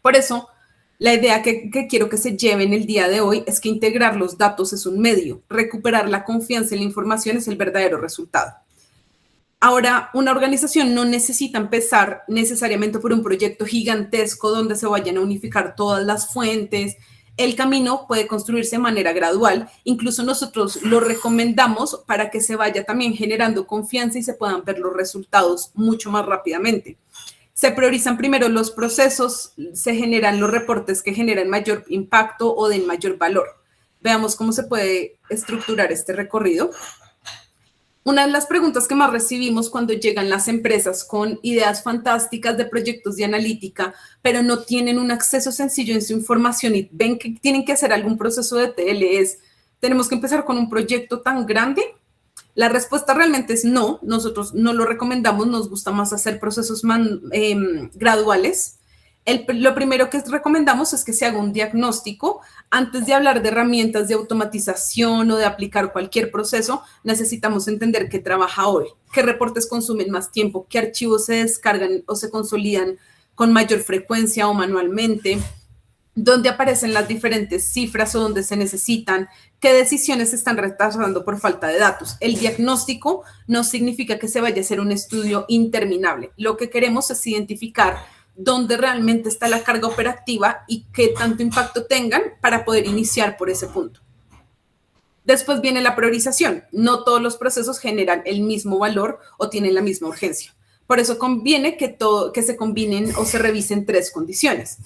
Por eso, la idea que quiero que se lleven el día de hoy es que integrar los datos es un medio, recuperar la confianza en la información es el verdadero resultado. Ahora, una organización no necesita empezar necesariamente por un proyecto gigantesco donde se vayan a unificar todas las fuentes. El camino puede construirse de manera gradual. Incluso nosotros lo recomendamos para que se vaya también generando confianza y se puedan ver los resultados mucho más rápidamente. Se priorizan primero los procesos, se generan los reportes que generan mayor impacto o de mayor valor. Veamos cómo se puede estructurar este recorrido. Una de las preguntas que más recibimos cuando llegan las empresas con ideas fantásticas de proyectos de analítica, pero no tienen un acceso sencillo en su información y ven que tienen que hacer algún proceso de ETL es, ¿tenemos que empezar con un proyecto tan grande? La respuesta realmente es no, nosotros no lo recomendamos, nos gusta más hacer procesos graduales. Lo primero que recomendamos es que se haga un diagnóstico. Antes de hablar de herramientas de automatización o de aplicar cualquier proceso, necesitamos entender qué trabaja hoy, qué reportes consumen más tiempo, qué archivos se descargan o se consolidan con mayor frecuencia o manualmente, dónde aparecen las diferentes cifras o dónde se necesitan, qué decisiones se están retrasando por falta de datos. El diagnóstico no significa que se vaya a hacer un estudio interminable. Lo que queremos es identificar dónde realmente está la carga operativa y qué tanto impacto tengan para poder iniciar por ese punto. Después viene la priorización. No todos los procesos generan el mismo valor o tienen la misma urgencia. Por eso conviene que se combinen o se revisen 3 condiciones.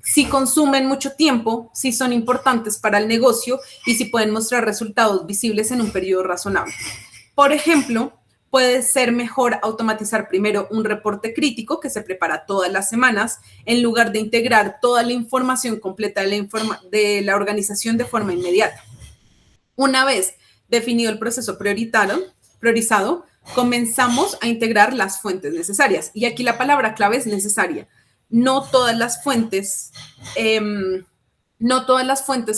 Si consumen mucho tiempo, si son importantes para el negocio y si pueden mostrar resultados visibles en un periodo razonable. Por ejemplo, puede ser mejor automatizar primero un reporte crítico que se prepara todas las semanas en lugar de integrar toda la información completa de la organización de forma inmediata. Una vez definido el proceso priorizado, comenzamos a integrar las fuentes necesarias. Y aquí la palabra clave es necesaria. No todas las fuentes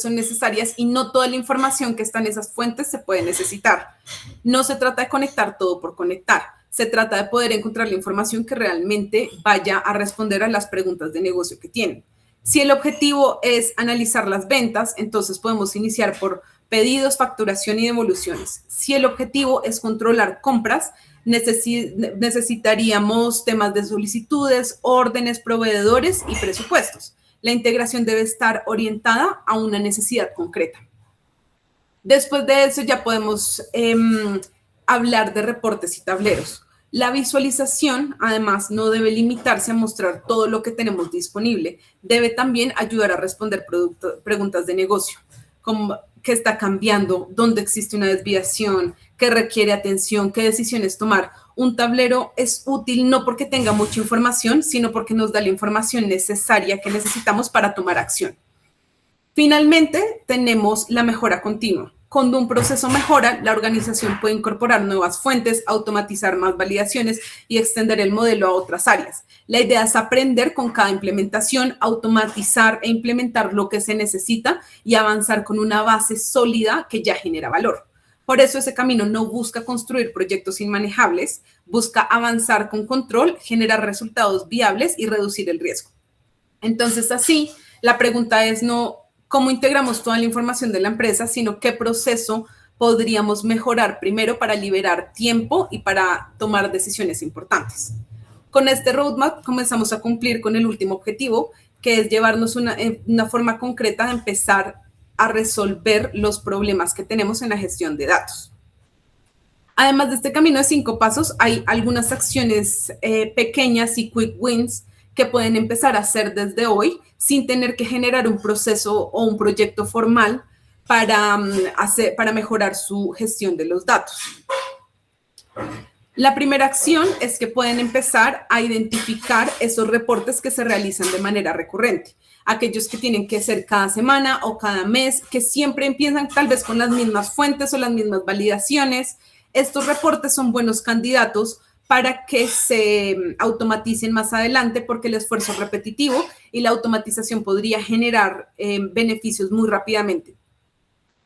son necesarias y no toda la información que está en esas fuentes se puede necesitar. No se trata de conectar todo por conectar. Se trata de poder encontrar la información que realmente vaya a responder a las preguntas de negocio que tienen. Si el objetivo es analizar las ventas, entonces podemos iniciar por pedidos, facturación y devoluciones. Si el objetivo es controlar compras, necesitaríamos temas de solicitudes, órdenes, proveedores y presupuestos. La integración debe estar orientada a una necesidad concreta. Después de eso ya podemos hablar de reportes y tableros. La visualización, además, no debe limitarse a mostrar todo lo que tenemos disponible. Debe también ayudar a responder preguntas de negocio, como qué está cambiando, dónde existe una desviación, qué requiere atención, qué decisiones tomar. Un tablero es útil no porque tenga mucha información, sino porque nos da la información necesaria que necesitamos para tomar acción. Finalmente, tenemos la mejora continua. Cuando un proceso mejora, la organización puede incorporar nuevas fuentes, automatizar más validaciones y extender el modelo a otras áreas. La idea es aprender con cada implementación, automatizar e implementar lo que se necesita y avanzar con una base sólida que ya genera valor. Por eso ese camino no busca construir proyectos inmanejables, busca avanzar con control, generar resultados viables y reducir el riesgo. Entonces, así, la pregunta es no cómo integramos toda la información de la empresa, sino qué proceso podríamos mejorar primero para liberar tiempo y para tomar decisiones importantes. Con este roadmap comenzamos a cumplir con el último objetivo, que es llevarnos una forma concreta de empezar a resolver los problemas que tenemos en la gestión de datos. Además de este camino de 5 pasos, hay algunas acciones pequeñas y quick wins que pueden empezar a hacer desde hoy sin tener que generar un proceso o un proyecto formal para mejorar su gestión de los datos. La primera acción es que pueden empezar a identificar esos reportes que se realizan de manera recurrente, aquellos que tienen que ser cada semana o cada mes, que siempre empiezan tal vez con las mismas fuentes o las mismas validaciones. Estos reportes son buenos candidatos para que se automaticen más adelante porque el esfuerzo es repetitivo y la automatización podría generar beneficios muy rápidamente.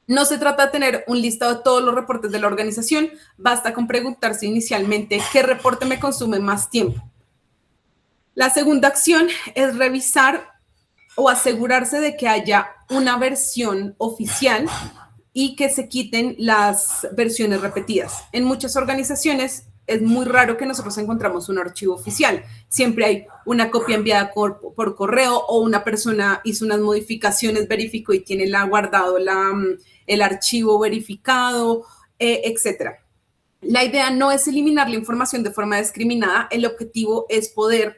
No se trata de tener un listado de todos los reportes de la organización, basta con preguntarse inicialmente qué reporte me consume más tiempo. La segunda acción es revisar o asegurarse de que haya una versión oficial y que se quiten las versiones repetidas. En muchas organizaciones es muy raro que nosotros encontramos un archivo oficial. Siempre hay una copia enviada por correo o una persona hizo unas modificaciones, verificó y tiene guardado el archivo verificado, etc. La idea no es eliminar la información de forma discriminada. El objetivo es poder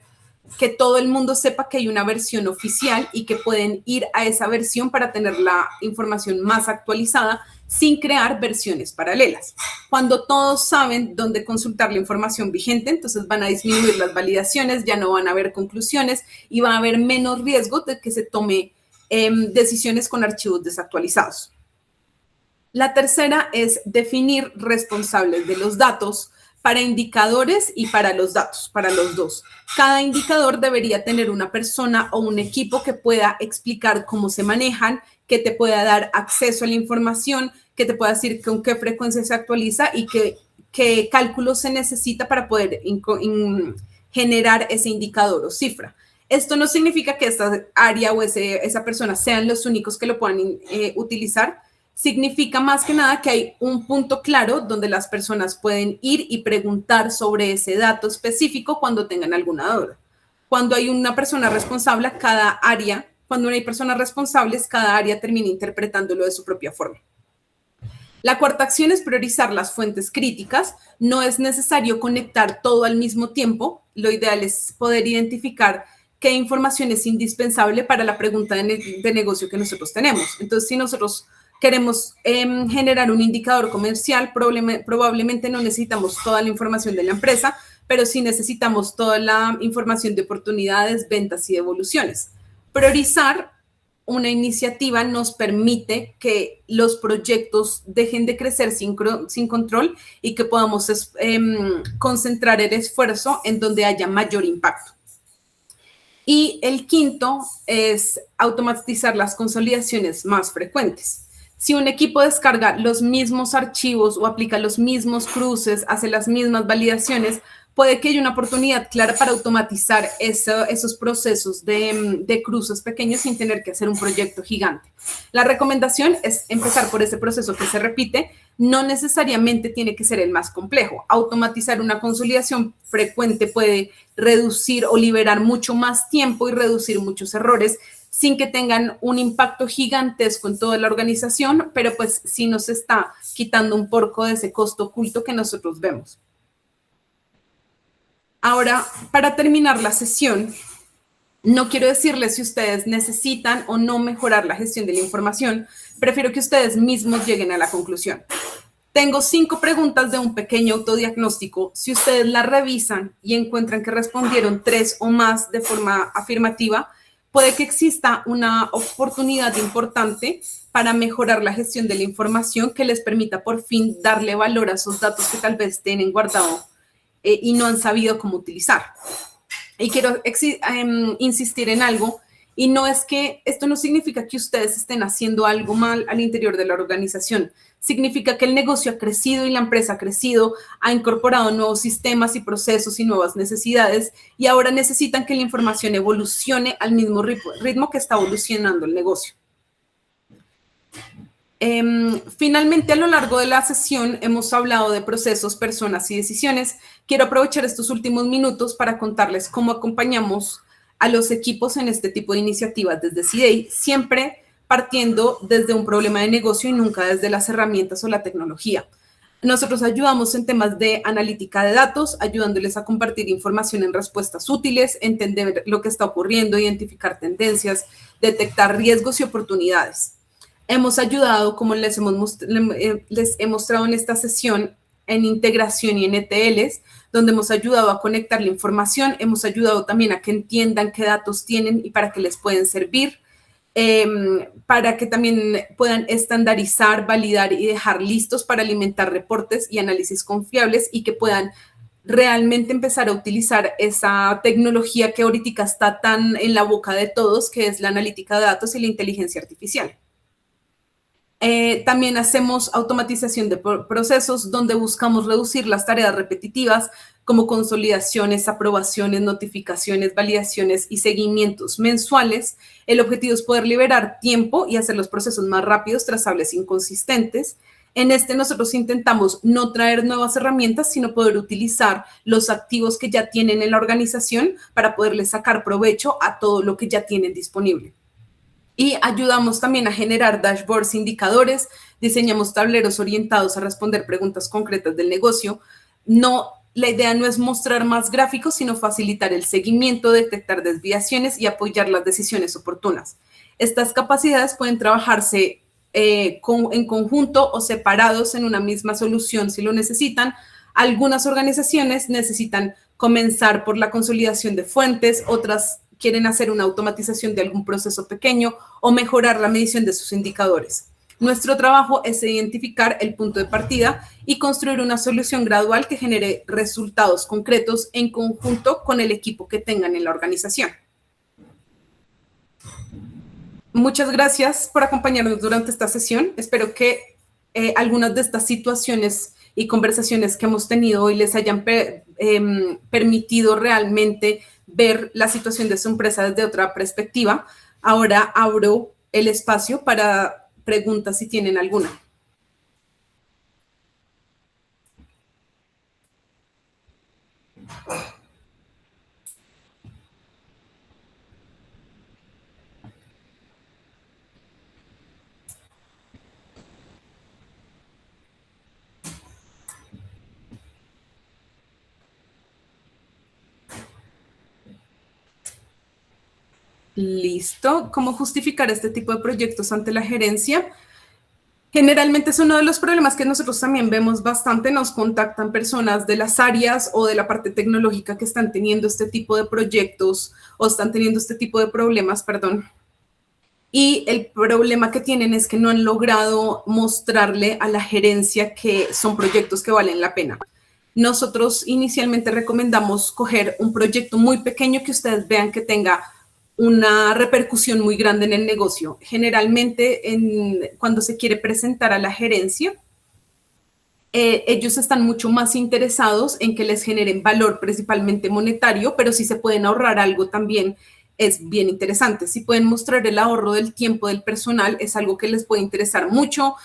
que todo el mundo sepa que hay una versión oficial y que pueden ir a esa versión para tener la información más actualizada sin crear versiones paralelas. Cuando todos saben dónde consultar la información vigente, entonces van a disminuir las validaciones, ya no van a haber conclusiones y va a haber menos riesgo de que se tome decisiones con archivos desactualizados. La tercera es definir responsables de los datos para indicadores y para los datos, para los dos. Cada indicador debería tener una persona o un equipo que pueda explicar cómo se manejan, que te pueda dar acceso a la información, que te pueda decir con qué frecuencia se actualiza y qué cálculo se necesita para poder generar ese indicador o cifra. Esto no significa que esta área o esa persona sean los únicos que lo puedan utilizar. Significa más que nada que hay un punto claro donde las personas pueden ir y preguntar sobre ese dato específico cuando tengan alguna duda. Cuando hay una persona responsable, cuando no hay personas responsables, cada área termina interpretándolo de su propia forma. La cuarta acción es priorizar las fuentes críticas. No es necesario conectar todo al mismo tiempo. Lo ideal es poder identificar qué información es indispensable para la pregunta de negocio que nosotros tenemos. Entonces, si nosotros queremos generar un indicador comercial, probablemente no necesitamos toda la información de la empresa, pero sí necesitamos toda la información de oportunidades, ventas y devoluciones. Priorizar una iniciativa nos permite que los proyectos dejen de crecer sin control y que podamos concentrar el esfuerzo en donde haya mayor impacto. Y el quinto es automatizar las consolidaciones más frecuentes. Si un equipo descarga los mismos archivos o aplica los mismos cruces, hace las mismas validaciones, puede que haya una oportunidad clara para automatizar esos procesos de cruces pequeños sin tener que hacer un proyecto gigante. La recomendación es empezar por ese proceso que se repite. No necesariamente tiene que ser el más complejo. Automatizar una consolidación frecuente puede reducir o liberar mucho más tiempo y reducir muchos errores sin que tengan un impacto gigantesco en toda la organización, pero pues sí nos está quitando un poco de ese costo oculto que nosotros vemos. Ahora, para terminar la sesión, no quiero decirles si ustedes necesitan o no mejorar la gestión de la información, prefiero que ustedes mismos lleguen a la conclusión. Tengo 5 preguntas de un pequeño autodiagnóstico. Si ustedes la revisan y encuentran que respondieron 3 o más de forma afirmativa, puede que exista una oportunidad importante para mejorar la gestión de la información que les permita por fin darle valor a esos datos que tal vez tienen guardado y no han sabido cómo utilizar. Y quiero insistir en algo, y no es que esto no significa que ustedes estén haciendo algo mal al interior de la organización. Significa que el negocio ha crecido y la empresa ha crecido, ha incorporado nuevos sistemas y procesos y nuevas necesidades, y ahora necesitan que la información evolucione al mismo ritmo que está evolucionando el negocio. Finalmente, a lo largo de la sesión hemos hablado de procesos, personas y decisiones. Quiero aprovechar estos últimos minutos para contarles cómo acompañamos a los equipos en este tipo de iniciativas desde CDA, siempre partiendo desde un problema de negocio y nunca desde las herramientas o la tecnología. Nosotros ayudamos en temas de analítica de datos, ayudándoles a compartir información en respuestas útiles, entender lo que está ocurriendo, identificar tendencias, detectar riesgos y oportunidades. Hemos ayudado, como les he mostrado en esta sesión, en integración y en ETLs, donde hemos ayudado a conectar la información, hemos ayudado también a que entiendan qué datos tienen y para qué les pueden servir, para que también puedan estandarizar, validar y dejar listos para alimentar reportes y análisis confiables y que puedan realmente empezar a utilizar esa tecnología que ahorita está tan en la boca de todos, que es la analítica de datos y la inteligencia artificial. También hacemos automatización de procesos donde buscamos reducir las tareas repetitivas como consolidaciones, aprobaciones, notificaciones, validaciones y seguimientos mensuales. El objetivo es poder liberar tiempo y hacer los procesos más rápidos, trazables e inconsistentes. En nosotros intentamos no traer nuevas herramientas, sino poder utilizar los activos que ya tienen en la organización para poderles sacar provecho a todo lo que ya tienen disponible. Y ayudamos también a generar dashboards, indicadores, diseñamos tableros orientados a responder preguntas concretas del negocio. La idea no es mostrar más gráficos, sino facilitar el seguimiento, detectar desviaciones y apoyar las decisiones oportunas. Estas capacidades pueden trabajarse en conjunto o separados en una misma solución si lo necesitan. Algunas organizaciones necesitan comenzar por la consolidación de fuentes, otras quieren hacer una automatización de algún proceso pequeño o mejorar la medición de sus indicadores. Nuestro trabajo es identificar el punto de partida y construir una solución gradual que genere resultados concretos en conjunto con el equipo que tengan en la organización. Muchas gracias por acompañarnos durante esta sesión. Espero que algunas de estas situaciones y conversaciones que hemos tenido hoy les hayan permitido realmente ver la situación de su empresa desde otra perspectiva. Ahora abro el espacio para preguntas si tienen alguna. Listo. ¿Cómo justificar este tipo de proyectos ante la gerencia? Generalmente es uno de los problemas que nosotros también vemos bastante. Nos contactan personas de las áreas o de la parte tecnológica que están teniendo este tipo de proyectos o están teniendo este tipo de problemas, perdón. Y el problema que tienen es que no han logrado mostrarle a la gerencia que son proyectos que valen la pena. Nosotros inicialmente recomendamos coger un proyecto muy pequeño que ustedes vean que tenga una repercusión muy grande en el negocio. Generalmente, cuando se quiere presentar a la gerencia, ellos están mucho más interesados en que les generen valor, principalmente monetario, pero si se pueden ahorrar algo también es bien interesante. Si pueden mostrar el ahorro del tiempo del personal, es algo que les puede interesar mucho.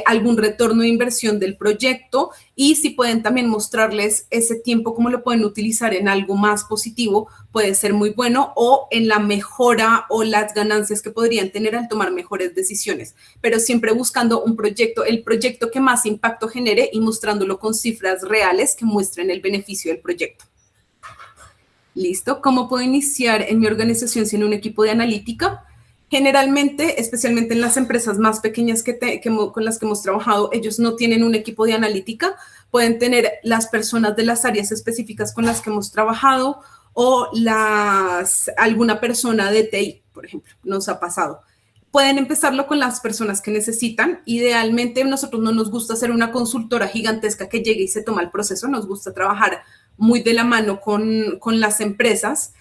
Algún retorno de inversión del proyecto, y si pueden también mostrarles ese tiempo, cómo lo pueden utilizar en algo más positivo, puede ser muy bueno, o en la mejora o las ganancias que podrían tener al tomar mejores decisiones, pero siempre buscando un proyecto, el proyecto que más impacto genere y mostrándolo con cifras reales que muestren el beneficio del proyecto. Listo. ¿Cómo puedo iniciar en mi organización sin un equipo de analítica? Generalmente, especialmente en las empresas más pequeñas con las que hemos trabajado, ellos no tienen un equipo de analítica. Pueden tener las personas de las áreas específicas con las que hemos trabajado o alguna persona de TI, por ejemplo, nos ha pasado. Pueden empezarlo con las personas que necesitan. Idealmente, nosotros no nos gusta ser una consultora gigantesca que llegue y se toma el proceso. Nos gusta trabajar muy de la mano con las empresas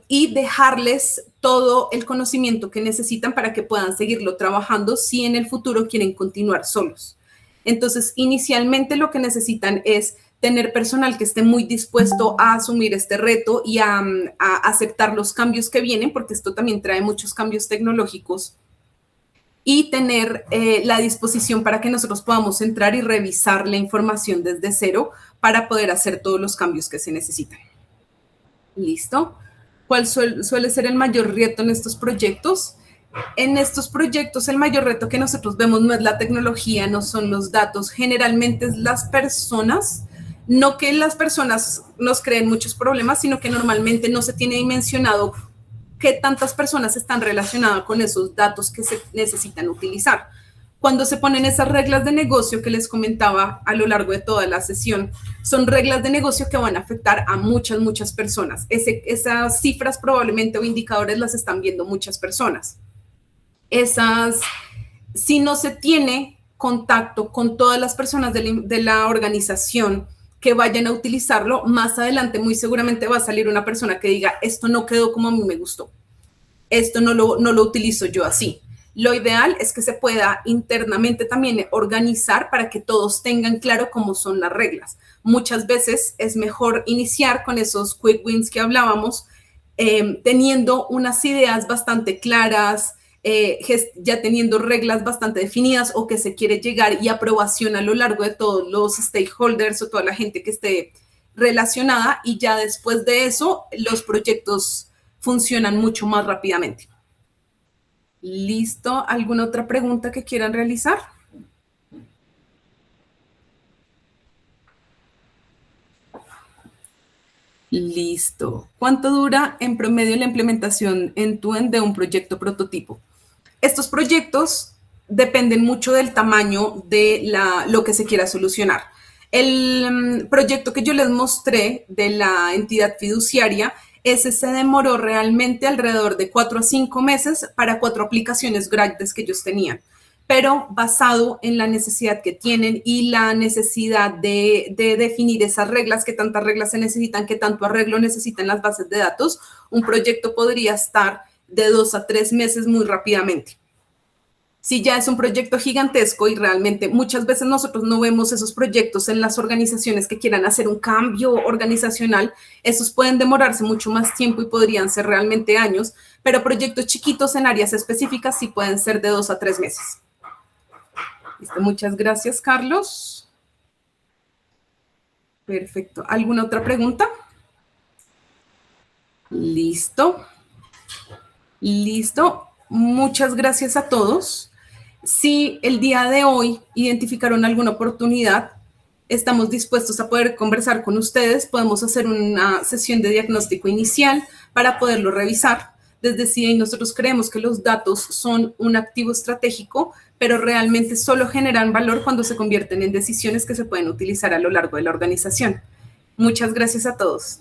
y dejarles todo el conocimiento que necesitan para que puedan seguirlo trabajando si en el futuro quieren continuar solos. Entonces, inicialmente lo que necesitan es tener personal que esté muy dispuesto a asumir este reto y a aceptar los cambios que vienen, porque esto también trae muchos cambios tecnológicos, y tener la disposición para que nosotros podamos entrar y revisar la información desde cero para poder hacer todos los cambios que se necesitan. ¿Listo? ¿Cuál suele ser el mayor reto en estos proyectos? En estos proyectos el mayor reto que nosotros vemos no es la tecnología, no son los datos, generalmente es las personas. No que las personas nos creen muchos problemas, sino que normalmente no se tiene dimensionado qué tantas personas están relacionadas con esos datos que se necesitan utilizar. Cuando se ponen esas reglas de negocio que les comentaba a lo largo de toda la sesión, son reglas de negocio que van a afectar a muchas personas. Esas cifras probablemente o indicadores las están viendo muchas personas. Si no se tiene contacto con todas las personas de la organización que vayan a utilizarlo, más adelante muy seguramente va a salir una persona que diga, esto no quedó como a mí me gustó, esto no lo utilizo yo así. Lo ideal es que se pueda internamente también organizar para que todos tengan claro cómo son las reglas. Muchas veces es mejor iniciar con esos quick wins que hablábamos, teniendo unas ideas bastante claras, ya teniendo reglas bastante definidas o que se quiere llegar y aprobación a lo largo de todos los stakeholders o toda la gente que esté relacionada, y ya después de eso los proyectos funcionan mucho más rápidamente. ¿Listo? ¿Alguna otra pregunta que quieran realizar? Listo. ¿Cuánto dura en promedio la implementación end-to-end de un proyecto prototipo? Estos proyectos dependen mucho del tamaño de lo que se quiera solucionar. El proyecto que yo les mostré de la entidad fiduciaria, ese se demoró realmente alrededor de 4 a 5 meses para 4 aplicaciones grandes que ellos tenían. pero basado en la necesidad que tienen y la necesidad de definir esas reglas, qué tantas reglas se necesitan, qué tanto arreglo necesitan las bases de datos. Un proyecto podría estar de 2 a 3 meses muy rápidamente. Si ya es un proyecto gigantesco y realmente muchas veces nosotros no vemos esos proyectos en las organizaciones que quieran hacer un cambio organizacional, esos pueden demorarse mucho más tiempo y podrían ser realmente años, pero proyectos chiquitos en áreas específicas sí pueden ser de 2 a 3 meses. Listo, muchas gracias, Carlos. Perfecto. ¿Alguna otra pregunta? Listo. Listo. Muchas gracias a todos. Si el día de hoy identificaron alguna oportunidad, estamos dispuestos a poder conversar con ustedes. Podemos hacer una sesión de diagnóstico inicial para poderlo revisar. Desde CIDEI nosotros creemos que los datos son un activo estratégico, pero realmente solo generan valor cuando se convierten en decisiones que se pueden utilizar a lo largo de la organización. Muchas gracias a todos.